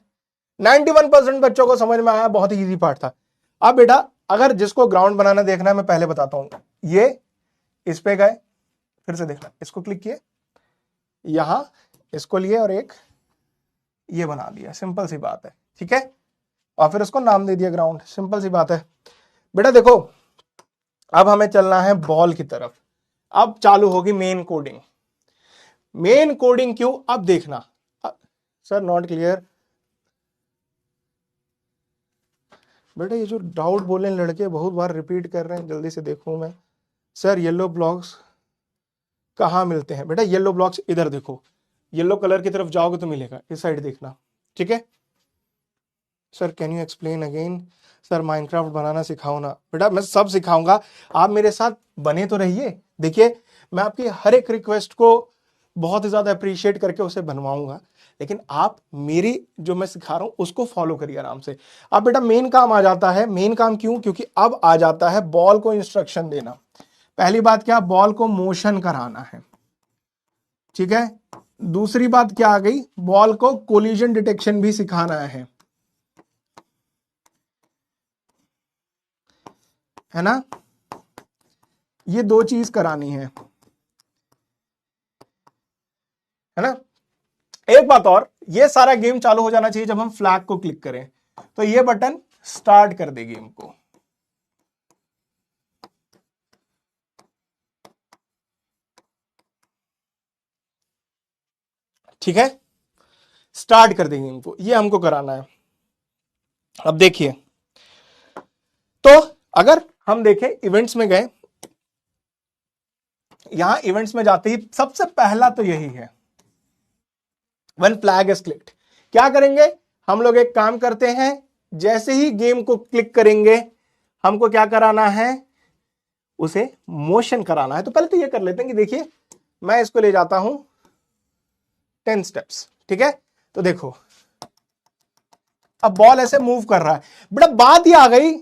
91% बच्चों को समझ में आया, बहुत ही इजी पार्ट था। अब बेटा अगर जिसको ग्राउंड बनाना देखना है, मैं पहले बताता हूं, ये इस पे गए, फिर से देखना, इसको क्लिक किए, यहां इसको लिए और एक ये बना दिया, सिंपल सी बात है, ठीक है, और फिर उसको नाम दे दिया ग्राउंड, सिंपल सी बात है। बेटा देखो अब हमें चलना है बॉल की तरफ, अब चालू होगी मेन कोडिंग। मेन कोडिंग क्यों, अब देखना, सर नॉट क्लियर, बेटा ये जो डाउट बोले लड़के बहुत बार रिपीट कर रहे हैं, जल्दी से देखूं मैं। सर येलो ब्लॉक्स कहाँ मिलते हैं? बेटा येलो ब्लॉक्स इधर देखो, येलो कलर की तरफ जाओगे तो मिलेगा, इस साइड देखना, ठीक है। Sir can you explain again? Sir Minecraft बनाना सिखाओ ना। बेटा मैं सब सिखाऊंगा, आप मेरे साथ बने तो रहिए। देखिए मैं आपकी हर एक रिक्वेस्ट को बहुत ही ज्यादा अप्रिशिएट करके उसे बनवाऊंगा, लेकिन आप मेरी जो मैं सिखा रहा हूं उसको फॉलो करिए आराम से। अब बेटा मेन काम आ जाता है, मेन काम क्यों? क्योंकि अब आ जाता है बॉल को इंस्ट्रक्शन देना। पहली बात क्या? बॉल को मोशन कराना है, ठीक है। दूसरी बात क्या आ गई? बॉल को कोलिजन डिटेक्शन भी सिखाना है ना। ये दो चीज करानी है ना। एक बात और, ये सारा गेम चालू हो जाना चाहिए जब हम फ्लैग को क्लिक करें, तो ये बटन स्टार्ट कर दे गेम को, ठीक है। स्टार्ट कर दे गेम को, ये हमको कराना है। अब देखिए, तो अगर हम देखें इवेंट्स में गए, यहां इवेंट्स में जाते ही सबसे पहला तो यही है, वन फ्लैग इज क्लिक्ड। क्या करेंगे हम लोग? एक काम करते हैं, जैसे ही गेम को क्लिक करेंगे हमको क्या कराना है? उसे मोशन कराना है। तो पहले तो ये कर लेते हैं कि देखिए मैं इसको ले जाता हूं 10 स्टेप्स, ठीक है। तो देखो अब बॉल ऐसे मूव कर रहा है। बेटा बात ही आ गई,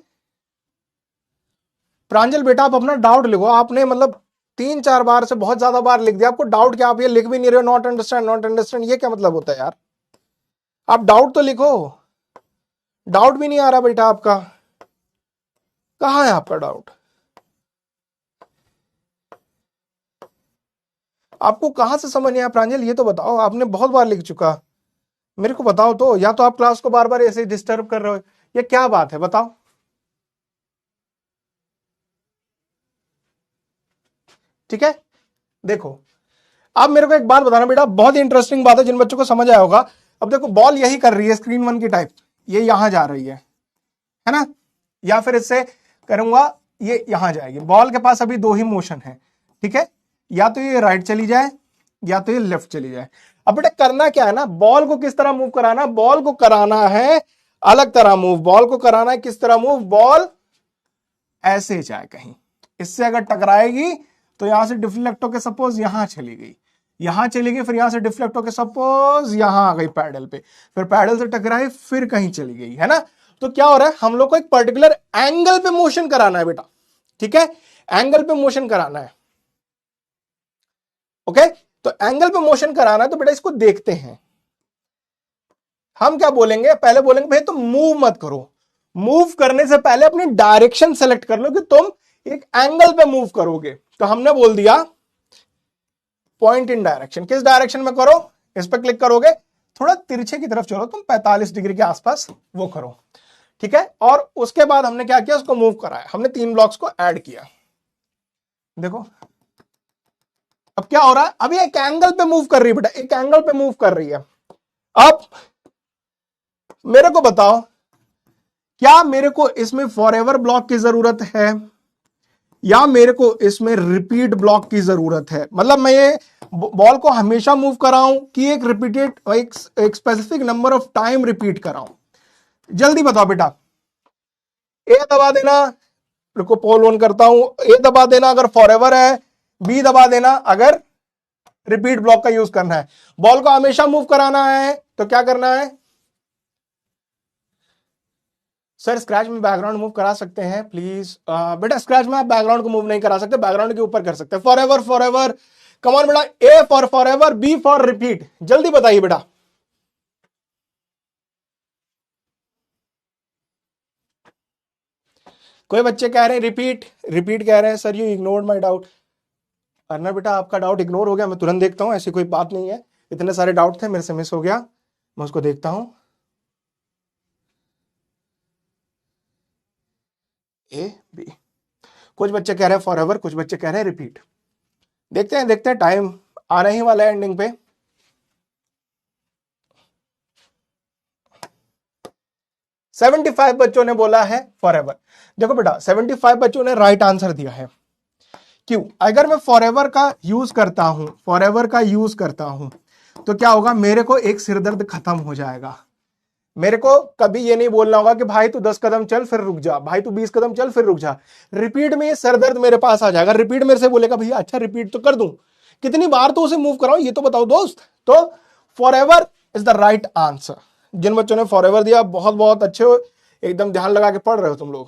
प्रांजल बेटा आप अपना डाउट लिखो। आपने मतलब 3-4 बार से बहुत ज्यादा बार लिख दिया, आपको डाउट क्या? आप ये लिख भी नहीं रहे हो, नॉट अंडरस्टैंड नॉट अंडरस्टैंड, ये क्या मतलब होता है यार? आप डाउट तो लिखो। डाउट भी नहीं आ रहा बेटा आपका, कहां है आपका डाउट? आपको कहां से समझ नहीं आया प्रांजल, ये तो बताओ। आपने बहुत बार लिख चुका, मेरे को बताओ तो। या तो आप क्लास को बार बार ऐसे डिस्टर्ब कर रहे हो, ये क्या बात है बताओ। ठीक है, देखो अब मेरे को एक बात बताना बेटा, बहुत इंटरेस्टिंग बात है जिन बच्चों को समझ आया होगा। अब देखो बॉल यही कर रही है स्क्रीन 1 की टाइप, ये यहां जा रही है ना। या फिर इससे करूंगा, ये यहां जाएगी। बॉल के पास अभी दो ही मोशन है, ठीक है। या तो ये राइट चली जाए या तो ये लेफ्ट चली जाए। अब बेटा करना क्या है ना, बॉल को किस तरह मूव कराना? बॉल को कराना है अलग तरह मूव। बॉल को कराना है किस तरह मूव? बॉल ऐसे जाए कहीं, इससे अगर टकराएगी तो यहां से डिफ्लेक्ट होकर सपोज यहां चली गई, यहां चली गई, फिर यहां से डिफ्लेक्ट होकर सपोज यहां आ गई पैडल पे, फिर पैडल से टकराई फिर कहीं चली गई, है ना। तो क्या हो रहा है, हम लोग को एक पर्टिकुलर एंगल पे मोशन कराना है बेटा, ठीक है। एंगल पे मोशन कराना है, ओके। तो एंगल पे मोशन कराना है, तो बेटा इसको देखते हैं। हम क्या बोलेंगे? पहले बोलेंगे भाई तुम मूव मत करो, मूव करने से पहले अपनी डायरेक्शन सेलेक्ट कर लो कि तुम एक एंगल पे मूव करोगे। तो हमने बोल दिया पॉइंट इन डायरेक्शन। किस डायरेक्शन में करो? इस पर क्लिक करोगे, थोड़ा तिरछे की तरफ चलो, तुम 45 डिग्री के आसपास वो करो, ठीक है। और उसके बाद हमने क्या किया? उसको मूव कराया, हमने 3 ब्लॉक्स को ऐड किया। देखो अब क्या हो रहा है, अभी एक एंगल पे मूव कर रही है बेटा, एक एंगल पे मूव कर रही है। अब मेरे को बताओ, क्या मेरे को इसमें फॉरएवर ब्लॉक की जरूरत है या मेरे को इसमें रिपीट ब्लॉक की जरूरत है? मतलब मैं ये बॉल को हमेशा मूव कराऊं कि एक रिपीटेड एक specific number of time repeat कराऊं? जल्दी बताओ बेटा। ए दबा देना, रुको पोल ऑन करता हूं। ए दबा देना अगर फॉरएवर है, बी दबा देना अगर रिपीट ब्लॉक का यूज करना है। बॉल को हमेशा मूव कराना है तो क्या करना है? सर स्क्रैच में बैकग्राउंड मूव करा सकते हैं प्लीज? बेटा स्क्रैच में आप बैकग्राउंड को मूव नहीं करा सकते, बैकग्राउंड के ऊपर कर सकते हैं। फॉरएवर फॉरएवर, कम ऑन बेटा। A for forever, B for repeat, जल्दी बताइए बेटा। कोई बच्चे कह रहे हैं रिपीट, रिपीट कह रहे हैं। Sir you ignored my doubt. Arnab बेटा आपका डाउट इग्नोर हो गया, मैं तुरंत देखता हूं, ऐसी कोई बात नहीं है। इतने सारे डाउट थे मेरे से मिस हो गया, मैं उसको देखता हूं। ए बी, कुछ बच्चे कह रहे हैं फॉरएवर, कुछ बच्चे कह रहे हैं रिपीट। देखते हैं देखते हैं, टाइम आने ही वाला है एंडिंग पे। 75 बच्चों ने बोला है फॉरएवर। देखो बेटा 75 बच्चों ने राइट आंसर दिया है। क्यों? अगर मैं फॉरएवर का यूज करता हूं, फॉरएवर का यूज करता हूं तो क्या होगा, मेरे को एक सिरदर्द खत्म हो जाएगा। मेरे को कभी ये नहीं बोलना होगा कि भाई तू 10 कदम चल फिर रुक जा, भाई तू 20 कदम चल फिर रुक जा। रिपीट में ये सरदर्द मेरे पास आ जाएगा। रिपीट मेरे से बोलेगा भैया अच्छा रिपीट तो कर दूं, कितनी बार तो उसे मूव कराऊं ये तो बताओ दोस्त। तो forever is the right answer. जिन बच्चों ने फॉरएवर दिया बहुत बहुत अच्छे हो, एकदम ध्यान लगा के पढ़ रहे हो तुम लोग।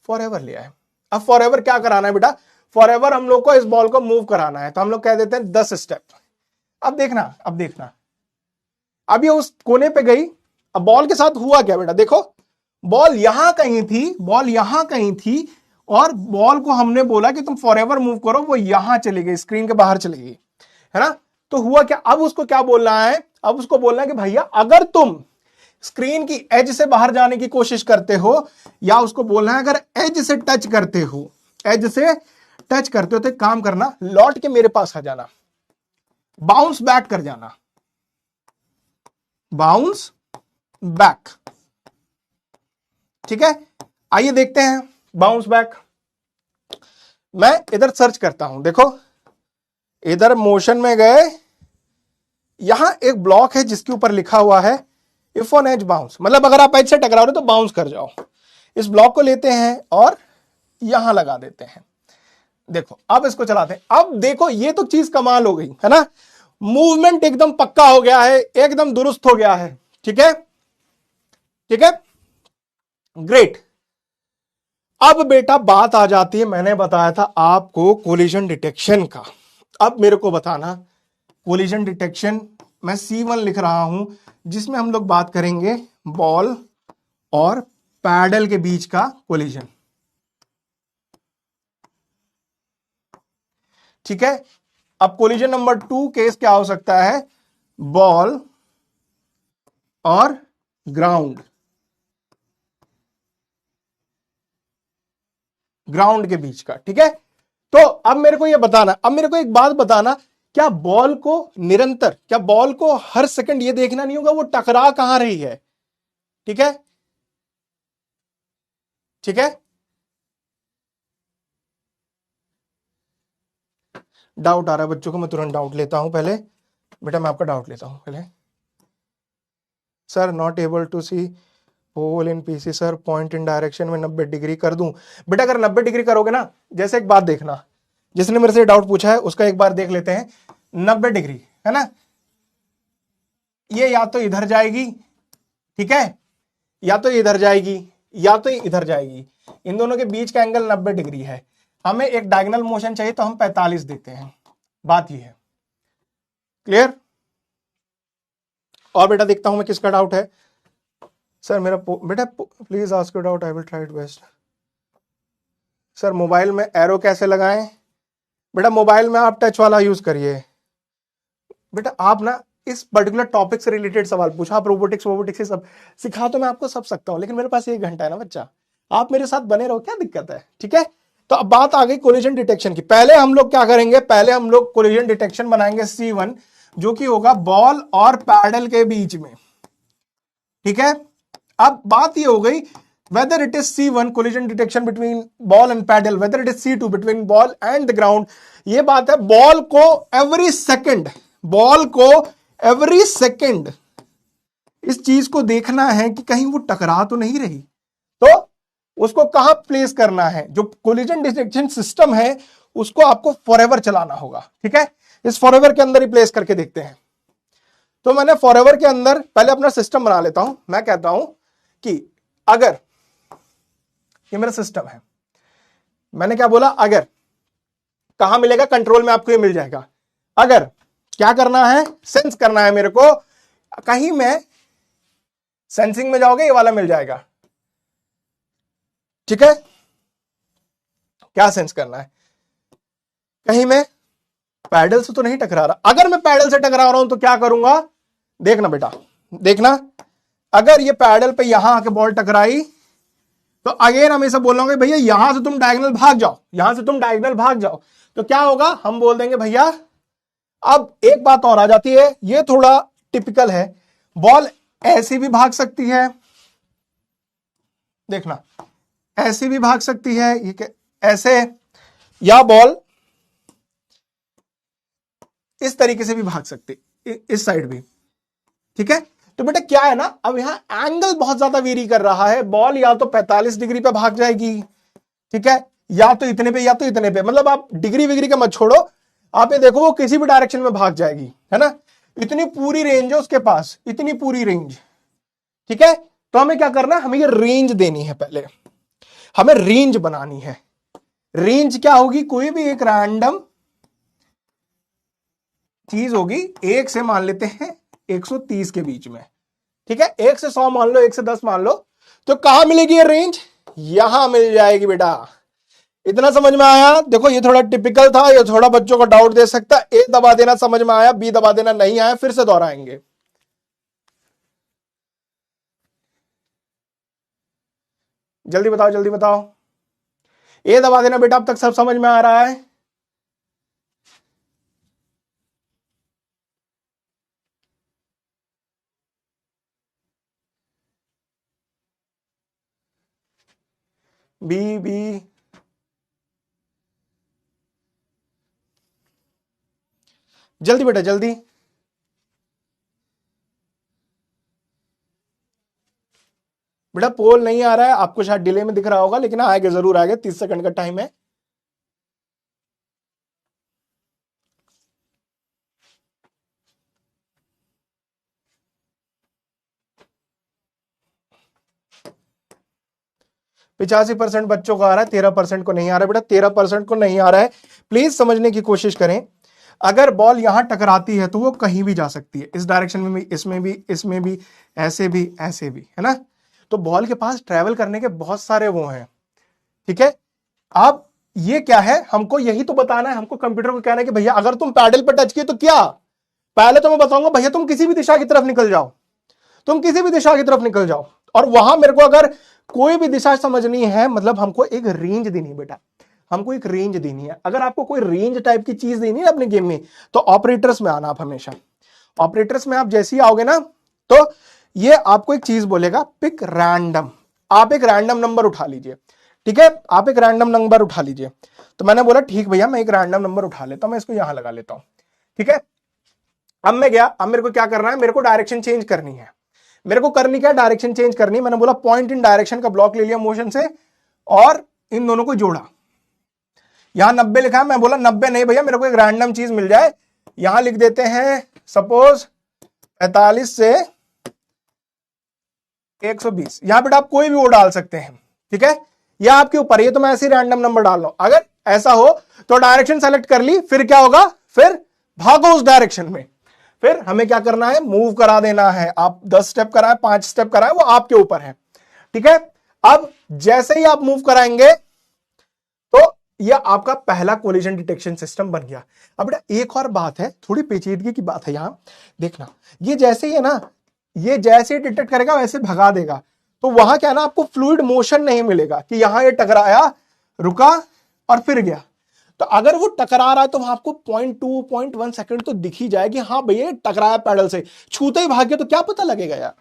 फॉरएवर लिया है। अब फॉरएवर क्या कराना है बेटा, फॉरएवर हम लोग को इस बॉल को मूव कराना है, तो हम लोग कह देते हैं 10 स्टेप। अब देखना, अब देखना, अब ये उस कोने पे गई। अब बॉल के साथ हुआ क्या बेटा, देखो बॉल यहां कहीं थी, बॉल यहां कहीं थी, और बॉल को हमने बोला कि तुम फॉरएवर मूव करो, वो यहां चली गई, स्क्रीन के बाहर चली गई, है ना। तो हुआ क्या, अब उसको क्या बोलना है, अब उसको बोलना है कि भैया अगर तुम स्क्रीन की एज से बाहर जाने की कोशिश करते हो, या उसको बोलना है अगर एज से टच करते हो, एज से टच करते हो तो एक काम करना, लौट के मेरे पास आ जाना, बाउंस बैक कर जाना, बाउंस बैक। ठीक है, आइए देखते हैं बाउंस बैक। मैं इधर सर्च करता हूं, देखो इधर मोशन में गए, यहां एक ब्लॉक है जिसके ऊपर लिखा हुआ है इफ ऑन एज बाउंस, मतलब अगर आप एज से टकराओ रहे तो बाउंस कर जाओ। इस ब्लॉक को लेते हैं और यहां लगा देते हैं। देखो अब इसको चलाते हैं। अब देखो ये तो चीज कमाल हो गई है ना, मूवमेंट एकदम पक्का हो गया है, एकदम दुरुस्त हो गया है। ठीक है, ठीक है, ग्रेट। अब बेटा बात आ जाती है, मैंने बताया था आपको कोलिजन डिटेक्शन का। अब मेरे को बताना कोलिजन डिटेक्शन, मैं C1 लिख रहा हूं जिसमें हम लोग बात करेंगे बॉल और पैडल के बीच का कोलिजन। ठीक है, अब कोलिजन नंबर 2 केस क्या हो सकता है, बॉल और ग्राउंड, ग्राउंड के बीच का। ठीक है, तो अब मेरे को यह बताना, अब मेरे को एक बात बताना, क्या बॉल को निरंतर, क्या बॉल को हर सेकंड ये देखना नहीं होगा वो टकरा कहां रही है। ठीक है, ठीक है, डाउट आ रहा है बच्चों को, मैं तुरंत डाउट लेता हूं। पहले बेटा मैं आपका डाउट लेता हूं पहले। Sir not able to see whole in PC sir, point in direction में 90 डिग्री कर दूं। बेटा अगर 90 डिग्री करोगे ना, जैसे एक बात देखना, जिसने मेरे से डाउट पूछा है उसका एक बार देख लेते हैं। 90 डिग्री है ना, ये या तो इधर जाएगी, ठीक है, या तो इधर जाएगी, या तो इधर जाएगी। इन दोनों के बीच का एंगल 90 डिग्री है। हमें एक डायगोनल मोशन चाहिए तो हम 45 देते हैं। बात ये है, क्लियर। और बेटा देखता हूं मैं किसका डाउट है। सर मेरा बेटा please ask your doubt, I will try it best. Sir mobile में एरो कैसे लगाएं। बेटा मोबाइल में आप टच वाला यूज करिए। बेटा आप ना इस पर्टिकुलर टॉपिक से रिलेटेड सवाल पूछा, आप रोबोटिक्स से सब सिखा तो मैं आपको सब सकता हूं, लेकिन मेरे पास 1 घंटा है ना बच्चा, आप मेरे साथ बने रहो, क्या दिक्कत है। ठीक है, तो अब बात आ गई कोलिजन डिटेक्शन की। पहले हम लोग क्या करेंगे, पहले हम लोग कोलिजन डिटेक्शन बनाएंगे C1, जो कि होगा बॉल और पैडल के बीच में। ठीक है, अब बात ये हो गई whether it is C1 collision detection between ball and paddle, whether it is C2 between ball and the ground। ये बात है, बॉल को एवरी सेकंड, बॉल को एवरी सेकंड इस चीज को देखना है कि कहीं वो टकरा तो नहीं रही, तो उसको कहां प्लेस करना है। जो कोलिजन डिटेक्शन सिस्टम है उसको आपको फॉरएवर चलाना होगा। ठीक है, इस फॉरएवर के अंदर ही प्लेस करके देखते हैं। तो मैंने फॉरएवर के अंदर पहले अपना सिस्टम बना लेता हूं। मैं कहता हूं कि अगर ये मेरा सिस्टम है, मैंने क्या बोला, अगर कहां मिलेगा, कंट्रोल में आपको ये मिल जाएगा। अगर क्या करना है, सेंस करना है मेरे को, कहीं मैं सेंसिंग में जाओगे ये वाला मिल जाएगा। ठीक है, क्या सेंस करना है, कहीं मैं पैडल से तो नहीं टकरा रहा। अगर मैं पैडल से टकरा रहा हूं तो क्या करूंगा, देखना बेटा, देखना, अगर ये पैडल पे यहां आके बॉल टकराई तो अगेन हम ऐसा बोल रहे भैया यहां से तुम डायगोनल भाग जाओ, यहां से तुम डायगोनल भाग जाओ। तो क्या होगा, हम बोल देंगे भैया। अब एक बात और आ जाती है, ये थोड़ा टिपिकल है, बॉल ऐसे भी भाग सकती है, देखना ऐसे भी भाग सकती है, ये ऐसे, या बॉल इस तरीके से भी भाग सकती, इस साइड भी, ठीक है। तो बेटा क्या है ना, अब यहां एंगल बहुत ज्यादा वेरी कर रहा है, बॉल या तो 45 डिग्री पे भाग जाएगी, ठीक है, या तो इतने पे या तो इतने पे, मतलब आप डिग्री विग्री का मत छोड़ो, आप ये देखो वो किसी भी डायरेक्शन में भाग जाएगी, है ना। इतनी पूरी रेंज है उसके पास, इतनी पूरी रेंज, ठीक है। तो हमें क्या करना है, हमें ये रेंज देनी है, पहले हमें रेंज बनानी है। रेंज क्या होगी, कोई भी एक रैंडम चीज होगी, एक से मान लेते हैं 130 के बीच में, ठीक है, 1 से 100 मान लो, 1 से 10 मान लो, तो कहां मिलेगी ये रेंज, यहां मिल जाएगी बेटा। इतना समझ में आया। देखो ये थोड़ा टिपिकल था, ये थोड़ा बच्चों को डाउट दे सकता है। ए दबा देना समझ में आया, बी दबा देना नहीं आया, फिर से दोहराएंगे। जल्दी बताओ जल्दी बताओ, ए दबा देना बेटा, अब तक सब समझ में आ रहा है। बी बी जल्दी बेटा जल्दी। बेटा पोल नहीं आ रहा है, आपको शायद डिले में दिख रहा होगा, लेकिन आएगा, जरूर आएगा, 30 सेकंड का टाइम है। पिचासी % बच्चों को आ रहा है, 13% को नहीं आ रहा है। बेटा 13% को नहीं आ रहा है, प्लीज समझने की कोशिश करें। अगर बॉल यहां टकराती है तो वो कहीं भी जा सकती है, इस डायरेक्शन में भी, इसमें भी, इसमें भी, ऐसे भी, ऐसे भी, है ना। तो बॉल के पास ट्रेवल करने के बहुत सारे वो हैं, ठीक है। अब ये क्या है, हमको यही तो बताना है, हमको कंप्यूटर को कहना है कि भैया अगर तुम पैडल पर टच किए तो क्या, पहले तो मैं बताऊंगा भैया तुम किसी भी दिशा की तरफ निकल जाओ, तुम किसी भी दिशा की तरफ निकल जाओ, और वहां मेरे को अगर कोई भी दिशा समझनी है, मतलब हमको एक रेंज देनी है बेटा, हमको एक रेंज देनी है। अगर आपको कोई रेंज टाइप की चीज देनी है अपने गेम में, तो ऑपरेटर्स में आना आप हमेशा। ऑपरेटर्स में आप जैसे ही आओगे ना, तो ये आपको एक चीज बोलेगा, पिक रैंडम। आप एक रैंडम नंबर उठा लीजिए, ठीक है, आप एक रैंडम नंबर उठा लीजिए। तो मैंने बोला ठीक भैया, मैं एक रैंडम नंबर उठा लेता हूं, मैं इसको यहां लगा लेता हूं, ठीक है। अब मैं गया, अब मेरे को क्या करना है, मेरे को डायरेक्शन चेंज करनी है। मेरे को करनी क्या, डायरेक्शन चेंज करनी। मैंने बोला पॉइंट इन डायरेक्शन का ब्लॉक ले लिया मोशन से, और इन दोनों को जोड़ा। यहां 90 लिखा है, मैं बोला 90 नहीं भैया, मेरे को एक रैंडम चीज मिल जाए। यहां लिख देते हैं सपोज 45 से 120। यहां बेटा आप कोई भी वो डाल सकते हैं, ठीक है, यह आपके ऊपर, ये तो मैं ऐसे रैंडम नंबर डाल रहा हूं। अगर ऐसा हो तो डायरेक्शन सेलेक्ट कर ली, फिर क्या होगा, फिर भागो उस डायरेक्शन में। फिर हमें क्या करना है, मूव करा देना है। आप 10 स्टेप कराए, 5 स्टेप कराए, वो आपके ऊपर है, ठीक है। अब जैसे ही आप मूव कराएंगे तो यह आपका पहला कोलिजन डिटेक्शन सिस्टम बन गया। अब बेटा एक और बात है, थोड़ी पेचीदगी की बात है यहां, देखना, ये जैसे ही है ना, ये जैसे ही डिटेक्ट करेगा वैसे भगा देगा। तो वहां क्या ना, आपको फ्लूइड मोशन नहीं मिलेगा कि यहां ये टकराया, रुका और फिर गया। तो अगर वो टकरा रहा है तो वहां आपको 0.2 0.1 सेकंड तो दिख ही जाए कि हाँ भैया टकराया पैडल से, छूते ही भाग गया तो क्या पता लगेगा यार।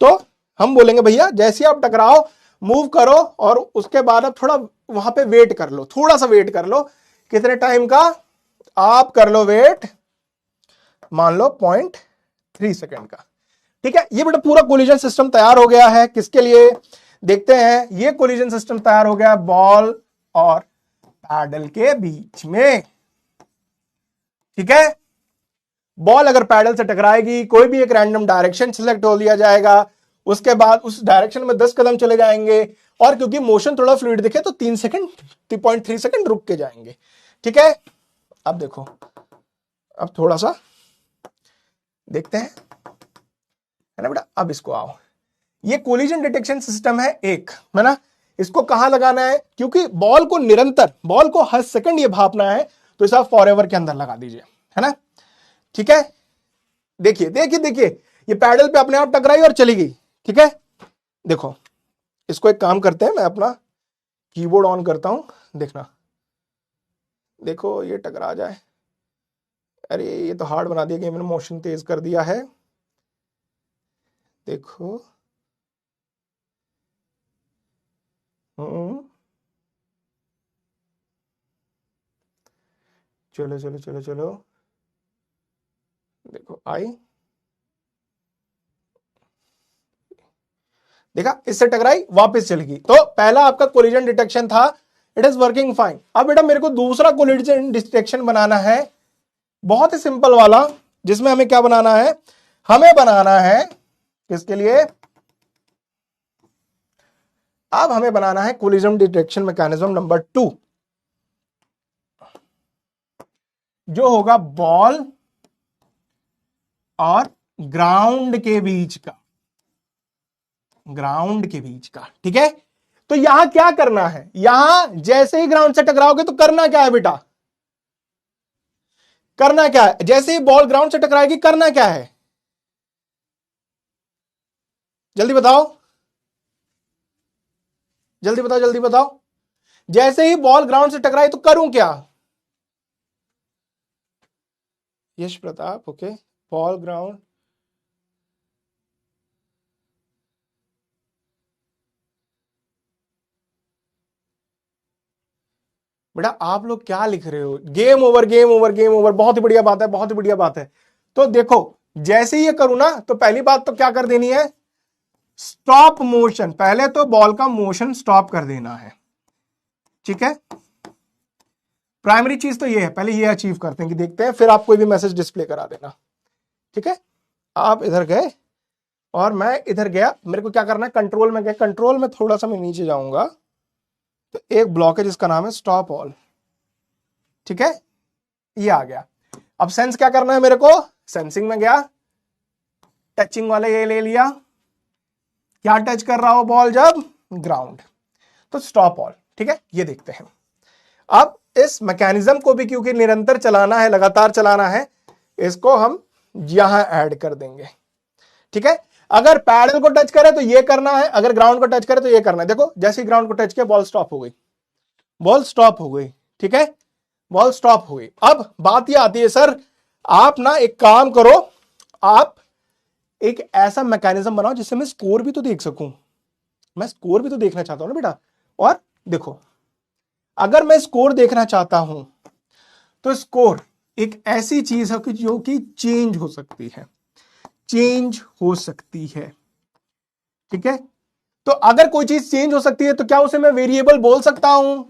तो हम बोलेंगे भैया जैसे ही आप टकराओ, मूव करो, और उसके बाद अब थोड़ा वहां पे वेट कर लो, थोड़ा सा वेट कर लो। कितने टाइम का, आप कर लो वेट, मान लो 0.3 सेकंड का, ठीक है। ये बेटा पूरा कोलिजन सिस्टम तैयार हो गया है, किसके लिए, देखते हैं। ये कोलिजन सिस्टम तैयार हो गया बॉल और पैडल के बीच में, ठीक है। बॉल अगर पैडल से टकराएगी, कोई भी एक रैंडम डायरेक्शन सिलेक्ट हो लिया जाएगा, उसके बाद उस डायरेक्शन में 10 कदम चले जाएंगे, और क्योंकि मोशन थोड़ा फ्लूइड दिखे तो 3 सेकंड 3.3 सेकंड रुक के जाएंगे, ठीक है। अब देखो, अब थोड़ा सा देखते हैं, है ना बेटा। अब इसको आओ, ये कोलिजन डिटेक्शन सिस्टम है एक, है ना। इसको कहां लगाना है, क्योंकि बॉल को निरंतर, बॉल को हर सेकंड ये भापना है, तो इसे आप फॉरएवर के अंदर लगा दीजिए, है ना, ठीक है। देखिए देखिए देखिए, ये पैडल पे अपने आप टकराई और चली गई, ठीक है। देखो इसको एक काम करते हैं, मैं अपना कीबोर्ड ऑन करता हूं, देखना, देखो ये टकरा जाए। अरे ये तो हार्ड बना दिया, कि मैंने मोशन तेज कर दिया है, देखो चलो चलो चलो चलो, देखो आई, देखा, इससे टकराई वापस चल गई। तो पहला आपका कोलिजन डिटेक्शन था, इट इज वर्किंग फाइन। अब बेटा मेरे को दूसरा कोलिजन डिटेक्शन बनाना है, बहुत ही सिंपल वाला, जिसमें हमें क्या बनाना है, हमें बनाना है किसके लिए, अब हमें बनाना है कोलिजन डिटेक्शन मैकेनिज्म नंबर 2, जो होगा बॉल और ग्राउंड के बीच का, ग्राउंड के बीच का, ठीक है। तो यहां क्या करना है, यहां जैसे ही ग्राउंड से टकराओगे तो करना क्या है बेटा, करना क्या है, जैसे ही बॉल ग्राउंड से टकराएगी करना क्या है, जल्दी बताओ, जल्दी बताओ, जल्दी बताओ, जैसे ही बॉल ग्राउंड से टकराई तो करूं क्या, यश प्रताप, ओके, बॉल ग्राउंड, बेटा आप लोग क्या लिख रहे हो, game over, game over, game over, बहुत ही बढ़िया बात है, बहुत ही बढ़िया बात है। तो देखो जैसे ही ये करूं ना, तो पहली बात तो क्या कर देनी है, स्टॉप मोशन, पहले तो बॉल का मोशन स्टॉप कर देना है, ठीक है। प्राइमरी चीज तो ये है, पहले ये अचीव करते हैं कि देखते हैं, फिर आप कोई भी मैसेज डिस्प्ले करा देना, ठीक है। आप इधर गए और मैं इधर गया, मेरे को क्या करना है, कंट्रोल में गए, कंट्रोल में थोड़ा सा मैं नीचे जाऊंगा तो एक ब्लॉक है जिसका नाम है स्टॉप ऑल, ठीक है, ये आ गया। अब सेंस क्या करना है मेरे को, सेंसिंग में गया, टचिंग वाले ये ले लिया, क्या टच कर रहा हो बॉल, जब ग्राउंड, तो स्टॉप ऑल, ठीक है। ये देखते हैं अब इस मैकेनिज्म को भी, क्योंकि निरंतर चलाना है, लगातार चलाना है, इसको हम यहां ऐड कर देंगे, ठीक है। अगर पैडल को टच करे तो ये करना है, अगर ग्राउंड को टच करे तो ये करना है। देखो जैसे ही ग्राउंड को टच किया बॉल स्टॉप हो गई, बॉल स्टॉप हो गई, ठीक है, बॉल स्टॉप हो गई। अब बात ये आती है, सर आप ना एक काम करो, आप एक ऐसा मैकेनिज्म बनाओ जिससे मैं स्कोर भी तो देख सकूं, मैं स्कोर भी तो देखना चाहता हूं ना बेटा। और देखो अगर मैं स्कोर देखना चाहता हूं तो स्कोर एक ऐसी चीज है कि जो कि चेंज हो सकती है, चेंज हो सकती है, ठीक है। तो अगर कोई चीज चेंज हो सकती है तो क्या उसे मैं वेरिएबल बोल सकता हूं,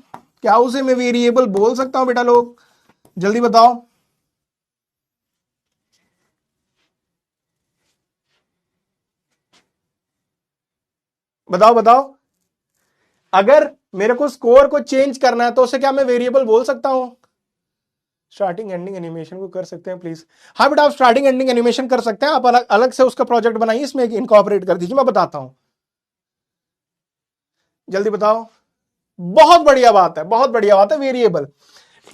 क्या उसे मैं वेरिएबल बोल सकता हूं बेटा, लोग जल्दी बताओ, बताओ बताओ, अगर मेरे को स्कोर को चेंज करना है तो उसे क्या मैं वेरिएबल बोल सकता हूं, स्टार्टिंग एंडिंग एनिमेशन को कर सकते हैं प्लीज, हाँ बेटा आप स्टार्टिंग एंडिंग एनिमेशन कर सकते हैं, आप अलग अलग से उसका प्रोजेक्ट बनाइए, इसमें इनकॉर्पोरेट कर दीजिए, मैं बताता हूं, जल्दी बताओ, बहुत बढ़िया बात है, बहुत बढ़िया बात है, वेरिएबल,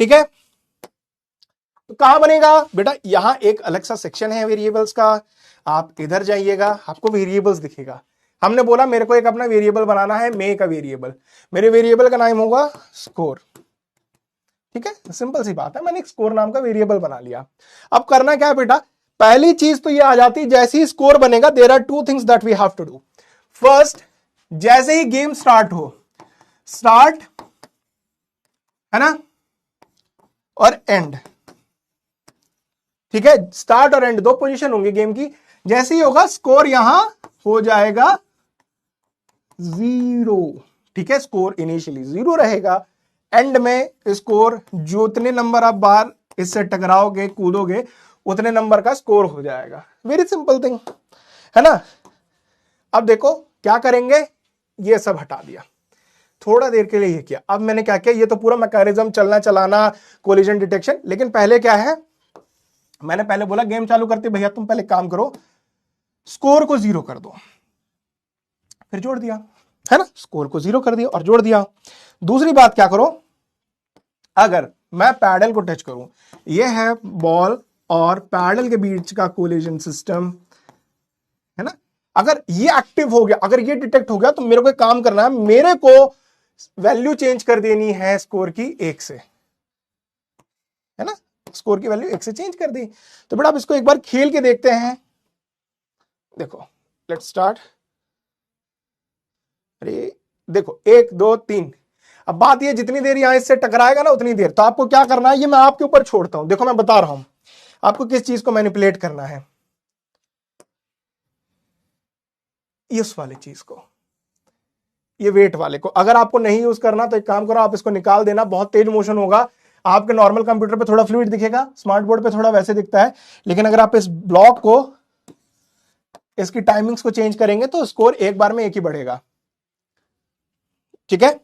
ठीक है। तो कहां बनेगा बेटा, यहां एक अलग सा सेक्शन है वेरिएबल्स का, आप इधर जाइएगा आपको वेरिएबल्स दिखेगा। हमने बोला मेरे को एक अपना वेरिएबल बनाना है, मे का वेरिएबल, मेरे वेरिएबल का नाम होगा स्कोर, ठीक है, सिंपल सी बात है, मैंने एक स्कोर नाम का वेरिएबल बना लिया। अब करना क्या है बेटा, पहली चीज तो ये आ जाती है, जैसे ही स्कोर बनेगा there are two things that we have to do. First, जैसे ही गेम स्टार्ट हो, स्टार्ट है ना, और एंड, ठीक है, स्टार्ट और एंड दो पोजीशन होंगी गेम की, जैसे ही होगा स्कोर यहां हो जाएगा 0, ठीक है, स्कोर इनिशियली 0 रहेगा, एंड में स्कोर जितने नंबर आप बाहर इससे टकराओगे कूदोगे उतने नंबर का स्कोर हो जाएगा, वेरी सिंपल थिंग है ना। अब देखो क्या करेंगे, ये सब हटा दिया, थोड़ा देर के लिए ये किया, अब मैंने क्या किया, ये तो पूरा मैकेनिज्म चलना चलाना कोलिजन डिटेक्शन, लेकिन पहले क्या है, मैंने पहले बोला गेम चालू करते भैया तुम पहले काम करो, स्कोर को 0 कर दो, फिर जोड़ दिया, है ना, स्कोर को 0 कर दिया और जोड़ दिया। दूसरी बात क्या करो, अगर मैं पैडल को टच करूं, यह है बॉल और पैडल के बीच का कोलिजन सिस्टम, है ना, अगर ये एक्टिव हो गया, अगर ये डिटेक्ट हो गया तो मेरे को एक काम करना है, मेरे को वैल्यू चेंज कर देनी है स्कोर की 1 से, है ना, स्कोर की वैल्यू 1 से चेंज कर दी। तो बेटा आप इसको एक बार खेल के देखते हैं, देखो लेट्स स्टार्ट, अरे देखो 1 2 3। अब बात ये जितनी देर यहां इससे टकराएगा ना उतनी देर, तो आपको क्या करना है ये मैं आपके ऊपर छोड़ता हूं। देखो मैं बता रहा हूं आपको किस चीज को मैनिपुलेट करना है, इस वाली चीज को, ये वेट वाले को। अगर आपको नहीं यूज करना तो एक काम करो, आप इसको निकाल देना, बहुत तेज मोशन होगा। आपके नॉर्मल कंप्यूटर पे थोड़ा फ्लूइड दिखेगा, स्मार्ट बोर्ड पे थोड़ा वैसे दिखता है, लेकिन अगर आप इस ब्लॉक को, इसकी टाइमिंग्स को चेंज करेंगे तो स्कोर एक बार में एक ही बढ़ेगा। ठीक है,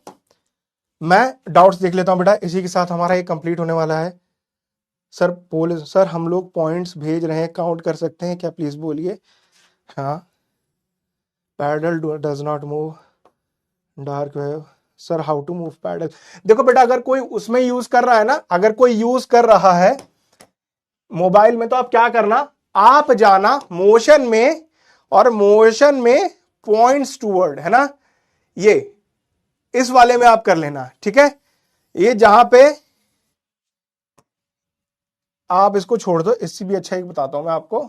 मैं डाउट्स देख लेता हूं बेटा, इसी के साथ हमारा ये कंप्लीट होने वाला है। सर पोल, सर हम लोग पॉइंट्स भेज रहे हैं, काउंट कर सकते हैं क्या, प्लीज बोलिए। हाँ, paddle does not move, dark wave, sir how to move paddle. देखो बेटा अगर कोई उसमें यूज कर रहा है ना, अगर कोई यूज कर रहा है मोबाइल में, तो आप क्या करना, आप जाना मोशन में, और मोशन में पॉइंट्स टूवर्ड, है ना, ये इस वाले में आप कर लेना। ठीक है, ये जहां पे आप इसको छोड़ दो, इससे भी अच्छा एक बताता हूं मैं आपको।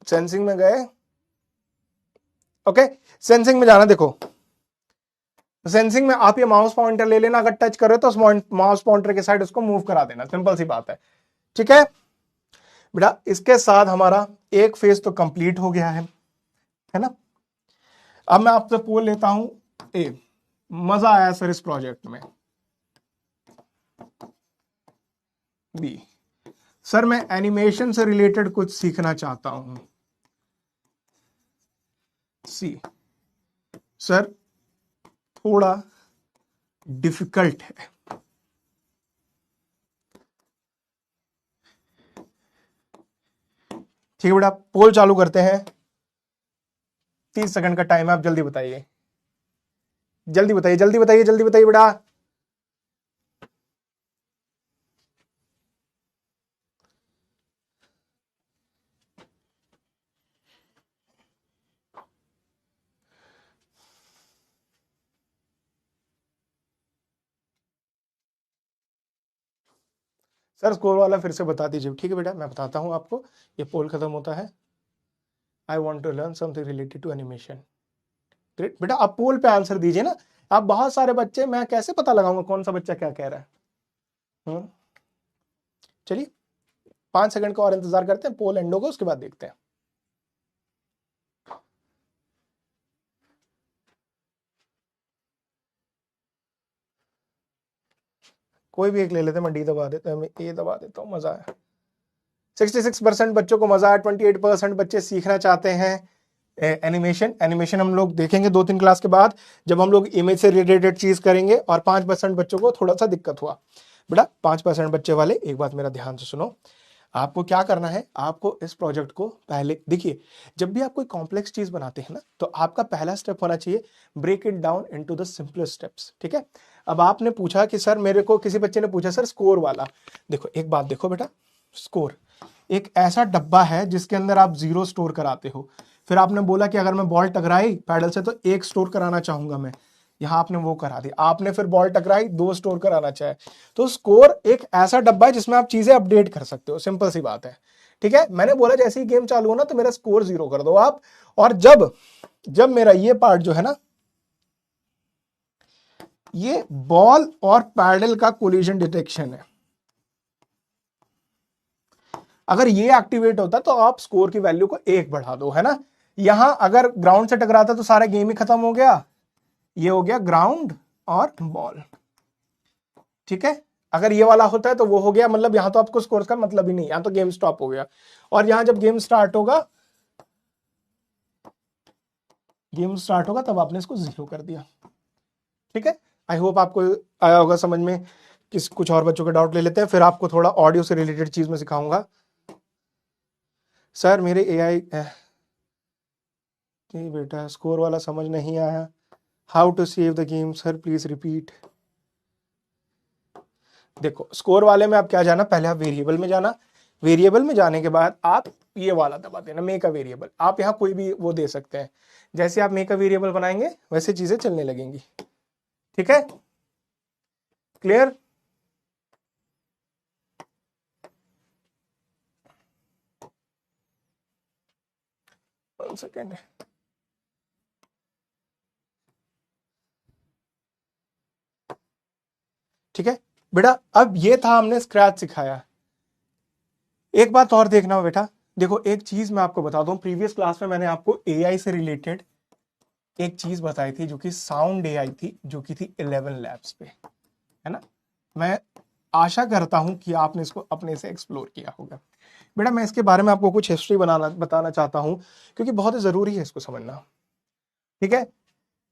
सेंसिंग में गए, ओके, सेंसिंग में जाना। देखो सेंसिंग में आप ये माउस पॉइंटर ले लेना, अगर टच करो तो माउस पॉइंटर के साइड उसको मूव करा देना, सिंपल सी बात है। ठीक है बेटा, इसके साथ हमारा एक फेज तो कंप्लीट हो गया है ना। अब मैं आपसे पूछ लेता हूं, ए मजा आया सर इस प्रोजेक्ट में, बी सर मैं एनिमेशन से रिलेटेड कुछ सीखना चाहता हूं, सी सर थोड़ा डिफिकल्ट है। ठीक है बेटा, पोल चालू करते हैं, 30 सेकंड का टाइम है, आप जल्दी बताइए, जल्दी बताइए, जल्दी बताइए, जल्दी बताइए बेटा। सर स्कोर वाला फिर से बता दीजिए। ठीक है बेटा, मैं बताता हूं आपको, ये पोल खत्म होता है। I want to learn something related to animation. Great बेटा, आप पोल पे आंसर दीजिए ना, आप बहुत सारे बच्चे, मैं कैसे पता लगाऊंगा कौन सा बच्चा क्या कह रहा है। चलिए 5 सेकंड का और इंतजार करते हैं, पोल एंड होगा उसके बाद देखते हैं। कोई भी एक ले लेते हैं, मैं डी दबा देता हूं, मैं ए दबा देता हूं, मजा है। 66% बच्चों को मजा है, 28% बच्चे सीखना चाहते हैं एनिमेशन। एनिमेशन हम लोग देखेंगे 2-3 क्लास के बाद, जब हम लोग इमेज से रिलेटेड चीज करेंगे। और 5% बच्चों को थोड़ा सा दिक्कत हुआ। बेटा 5% बच्चे वाले एक बात मेरा ध्यान से सुनो, आपको क्या करना है, आपको इस प्रोजेक्ट को पहले देखिए, जब भी आप कोई कॉम्प्लेक्स चीज बनाते हैं ना, तो आपका पहला स्टेप होना चाहिए break it down into the simplest steps. ठीक है, अब आपने पूछा कि सर मेरे को, किसी बच्चे ने पूछा सर स्कोर वाला, देखो एक बात देखो बेटा, स्कोर एक ऐसा डब्बा है जिसके अंदर आप 0 स्टोर कराते हो। फिर आपने बोला कि अगर मैं बॉल टकराई पैडल से तो 1 स्टोर कराना चाहूंगा मैं, यहां आपने वो करा दी। आपने फिर बॉल टकराई 2 स्टोर कराना चाहे, तो स्कोर एक ऐसा डब्बा है जिसमें आप चीजें अपडेट कर सकते हो, सिंपल सी बात है। ठीक है, मैंने बोला जैसे ही गेम चालू हो ना तो मेरा स्कोर 0 कर दो आप। और जब जब मेरा ये पार्ट जो है ना, ये बॉल और पैडल का कोलिजन डिटेक्शन है, अगर ये एक्टिवेट होता तो आप स्कोर की वैल्यू को 1 बढ़ा दो, है ना। यहां अगर ग्राउंड से टकराता तो सारा गेम ही खत्म हो गया, ये हो गया ग्राउंड और बॉल। ठीक है, अगर ये वाला होता है तो वो हो गया, मतलब यहां तो आपको स्कोर का मतलब ही नहीं, यहां तो गेम स्टॉप हो गया। और यहां जब गेम स्टार्ट होगा तब आपने इसको 0 कर दिया। ठीक है, आई होप आपको आया होगा समझ में। कुछ और बच्चों के डाउट ले लेते हैं, फिर आपको थोड़ा ऑडियो से रिलेटेड चीज में सिखाऊंगा। सर मेरे एआई बेटा स्कोर वाला समझ नहीं आया, how to save the game sir please repeat. देखो स्कोर वाले में आप क्या जाना, पहले आप वेरिएबल में जाना, वेरिएबल में जाने के बाद आप ये वाला दबा देना, मेक अ वेरिएबल। आप यहाँ कोई भी वो दे सकते हैं, जैसे आप मेक अ वेरिएबल बनाएंगे वैसे चीजें चलने लगेंगी। ठीक है, क्लियर। 1 सेकेंड। ठीक है बेटा, अब ये था हमने स्क्रैच सिखाया। एक बात और देखना बेटा, देखो एक चीज मैं आपको बता दूं, प्रीवियस क्लास में मैंने आपको एआई से रिलेटेड एक चीज बताई थी जो कि साउंड एआई थी, जो कि थी 11 लैब्स पे, है ना। मैं आशा करता हूं कि आपने इसको अपने से एक्सप्लोर किया होगा। बेटा मैं इसके बारे में आपको कुछ हिस्ट्री बताना चाहता हूं, क्योंकि बहुत ही जरूरी है इसको समझना। ठीक है,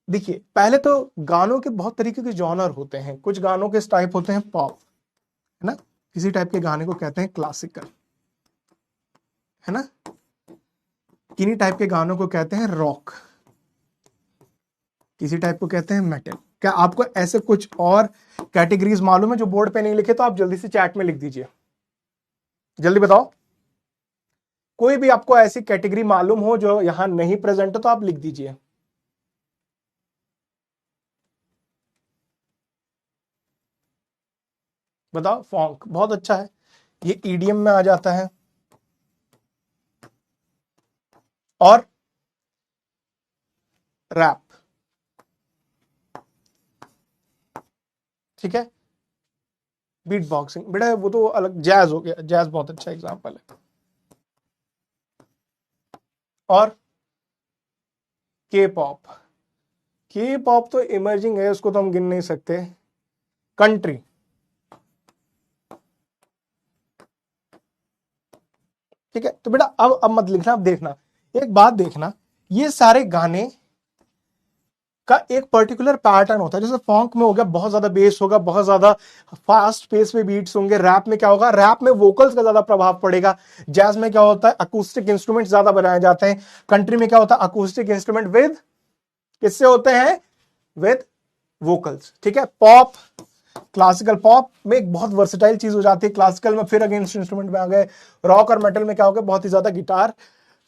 देखिए पहले तो गानों के बहुत तरीके के जॉनर होते हैं। कुछ गानों के टाइप होते हैं पॉप, है ना, किसी टाइप के गाने को कहते हैं क्लासिकल, है ना, किन्हीं टाइप के गानों को कहते हैं रॉक, किसी टाइप को कहते हैं मेटल। क्या आपको ऐसे कुछ और कैटेगरीज मालूम है जो बोर्ड पे नहीं लिखे? तो आप जल्दी से चैट में लिख दीजिए, जल्दी बताओ। कोई भी आपको ऐसी कैटेगरी मालूम हो जो यहां नहीं प्रेजेंट हो तो आप लिख दीजिए। बताओ। फॉन्क बहुत अच्छा है, ये ईडीएम में आ जाता है। और रैप, ठीक है। बीट बॉक्सिंग बेटा वो तो अलग, जैज हो गया, जैज बहुत अच्छा एग्जांपल है। और के पॉप, के पॉप तो इमर्जिंग है, उसको तो हम गिन नहीं सकते। कंट्री, ठीक है। तो बेटा अब मत लिखना, अब देखना एक बात, देखना ये सारे गाने का एक पर्टिकुलर पैटर्न होता है। जैसे फॉन्क में हो गया बहुत ज्यादा बेस होगा, बहुत ज्यादा फास्ट पेस पे बीट्स होंगे। रैप में क्या होगा, रैप में वोकल्स का ज्यादा प्रभाव पड़ेगा। जैज में क्या होता है, अकूस्टिक इंस्ट्रूमेंट ज्यादा बनाए जाते हैं। कंट्री में क्या होता है, अकूस्टिक इंस्ट्रूमेंट विद किससे होते हैं, विद वोकल्स, ठीक है। पॉप, क्लासिकल पॉप में एक बहुत वर्सेटाइल चीज हो जाती है। क्लासिकल में फिर अगेंस्ट इंस्ट्रूमेंट में आ गए। रॉक और मेटल में क्या हो गया, बहुत ही ज्यादा गिटार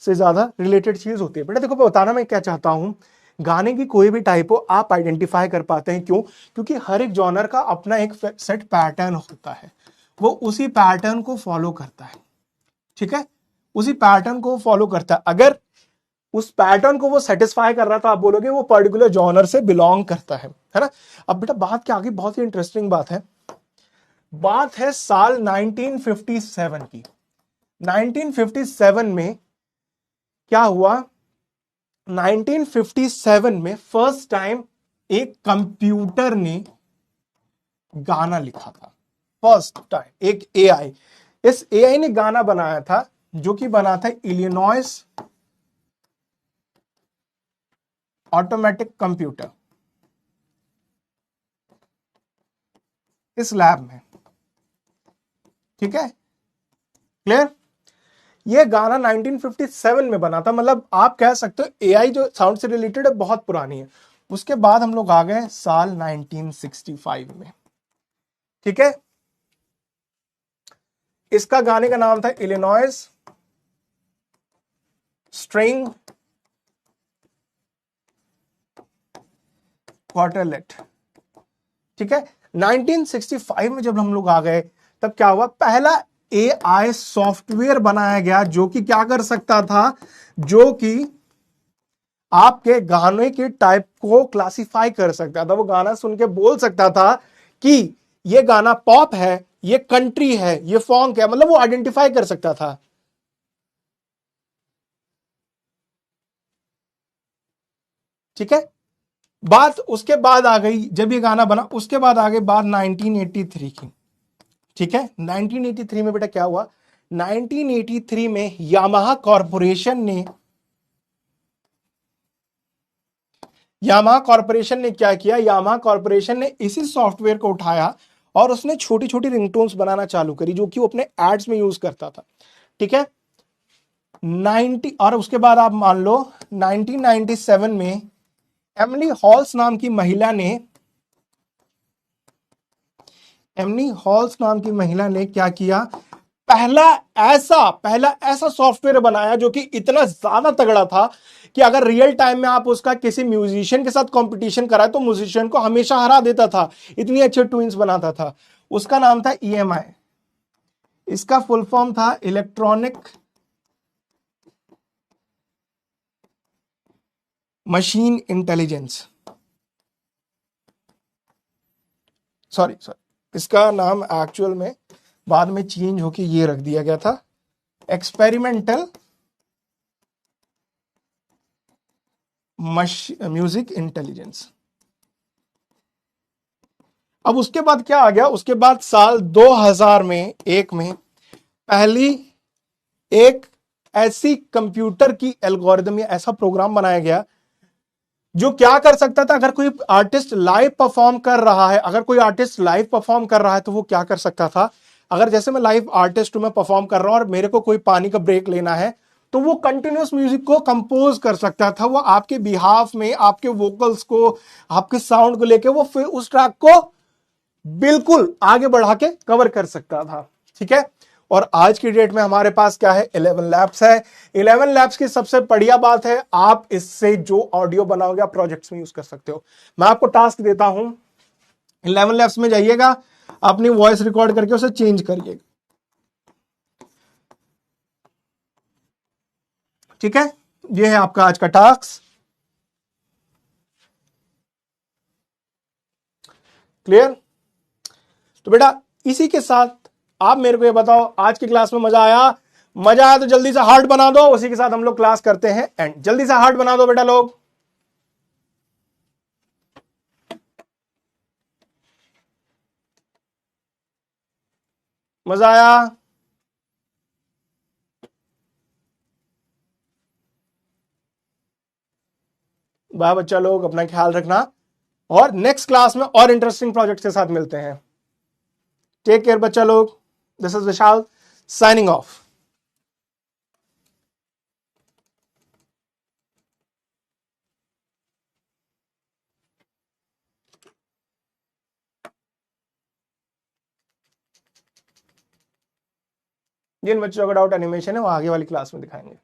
से ज्यादा रिलेटेड चीज होती है। बेटा देखो बताना मैं क्या चाहता हूं, गाने की कोई भी टाइप हो आप आइडेंटिफाई कर पाते हैं। क्यों? क्योंकि हर एक जॉनर का अपना एक सेट पैटर्न होता है, वो उसी पैटर्न को फॉलो करता है, ठीक है, उसी पैटर्न को फॉलो करता है। अगर उस पैटर्न को वो सेटिस्फाई कर रहा था, आप बोलोगे वो पर्टिकुलर जॉनर से बिलोंग करता है ना। अब बेटा बात क्या आगे, बहुत ही इंटरेस्टिंग बात है। बात है साल 1957 की। 1957 में क्या हुआ, 1957 में फर्स्ट टाइम एक कंप्यूटर ने गाना लिखा था। फर्स्ट टाइम एक एआई, इस एआई ने गाना बनाया था, जो कि बना था इलिनॉइस ऑटोमेटिक कंप्यूटर, इस लैब में, ठीक है, क्लियर। ये गाना 1957 में बना था, मतलब आप कह सकते हो एआई जो साउंड से रिलेटेड है बहुत पुरानी है। उसके बाद हम लोग आ गए साल 1965 में, ठीक है। इसका गाने का नाम था इलिनॉइस स्ट्रिंग क्वार्टेट, ठीक है। 1965 में जब हम लोग आ गए, तब क्या हुआ, पहला एआई सॉफ्टवेयर बनाया गया जो कि क्या कर सकता था, जो कि आपके गाने के टाइप को क्लासिफाई कर सकता था। वो गाना सुन के बोल सकता था कि ये गाना पॉप है, ये कंट्री है, ये फॉन्क है, मतलब वो आइडेंटिफाई कर सकता था, ठीक है। बात उसके बाद आ गई, जब ये गाना बना उसके बाद आ गई बात 1983 की, ठीक है। 1983 में बेटा क्या हुआ, 1983 में यामाहा कॉरपोरेशन ने, यामाहा कॉरपोरेशन ने क्या किया, यामाहा कॉरपोरेशन ने इसी सॉफ्टवेयर को उठाया और उसने छोटी छोटी रिंगटोन्स बनाना चालू करी, जो कि वो अपने एड्स में यूज करता था, ठीक है। 90 और उसके बाद आप मान लो 1997 में एमिली हॉल्स नाम की महिला ने, एमिली हॉल्स नाम की महिला ने क्या किया, पहला ऐसा सॉफ्टवेयर बनाया जो कि इतना ज्यादा तगड़ा था कि अगर रियल टाइम में आप उसका किसी म्यूजिशियन के साथ कंपटीशन कराए तो म्यूजिशियन को हमेशा हरा देता था, इतनी अच्छे ट्यून्स बनाता था। उसका नाम था ईएमआई, इसका फुल फॉर्म था इलेक्ट्रॉनिक मशीन इंटेलिजेंस, सॉरी इसका नाम एक्चुअल में बाद में चेंज होके ये रख दिया गया था, एक्सपेरिमेंटल म्यूजिक इंटेलिजेंस। अब उसके बाद क्या आ गया, उसके बाद साल 2000 में एक में पहली एक ऐसी कंप्यूटर की एल्गोरिदम या ऐसा प्रोग्राम बनाया गया जो क्या कर सकता था, अगर कोई आर्टिस्ट लाइव परफॉर्म कर रहा है, अगर कोई आर्टिस्ट लाइव परफॉर्म कर रहा है तो वो क्या कर सकता था, अगर जैसे मैं लाइव आर्टिस्ट हूं, मैं परफॉर्म कर रहा हूं और मेरे को कोई पानी का ब्रेक लेना है, तो वो कंटिन्यूअस म्यूजिक को कंपोज कर सकता था, वो आपके बिहाफ में आपके वोकल्स को, आपके साउंड को लेके वो फिर उस ट्रैक को बिल्कुल आगे बढ़ा के कवर कर सकता था। ठीक है, और आज की डेट में हमारे पास क्या है, 11 लैब्स है। 11 लैब्स की सबसे बढ़िया बात है, आप इससे जो ऑडियो बनाओगे आप प्रोजेक्ट्स में यूज कर सकते हो। मैं आपको टास्क देता हूं, 11 लैब्स में जाइएगा, अपनी वॉइस रिकॉर्ड करके उसे चेंज करिएगा। ठीक है, ये है आपका आज का टास्क। क्लियर? तो बेटा इसी के साथ आप मेरे को ये बताओ, आज की क्लास में मजा आया? मजा आया तो जल्दी से हार्ट बना दो, उसी के साथ हम लोग क्लास करते हैं एंड। जल्दी से हार्ट बना दो बेटा लोग। मजा आया? बाय बच्चा लोग, अपना ख्याल रखना और नेक्स्ट क्लास में और इंटरेस्टिंग प्रोजेक्ट के साथ मिलते हैं। टेक केयर बच्चा लोग, this is Vishal signing off. जिन बच्चों का डाउट एनिमेशन है वो आगे वाली क्लास में दिखाएंगे।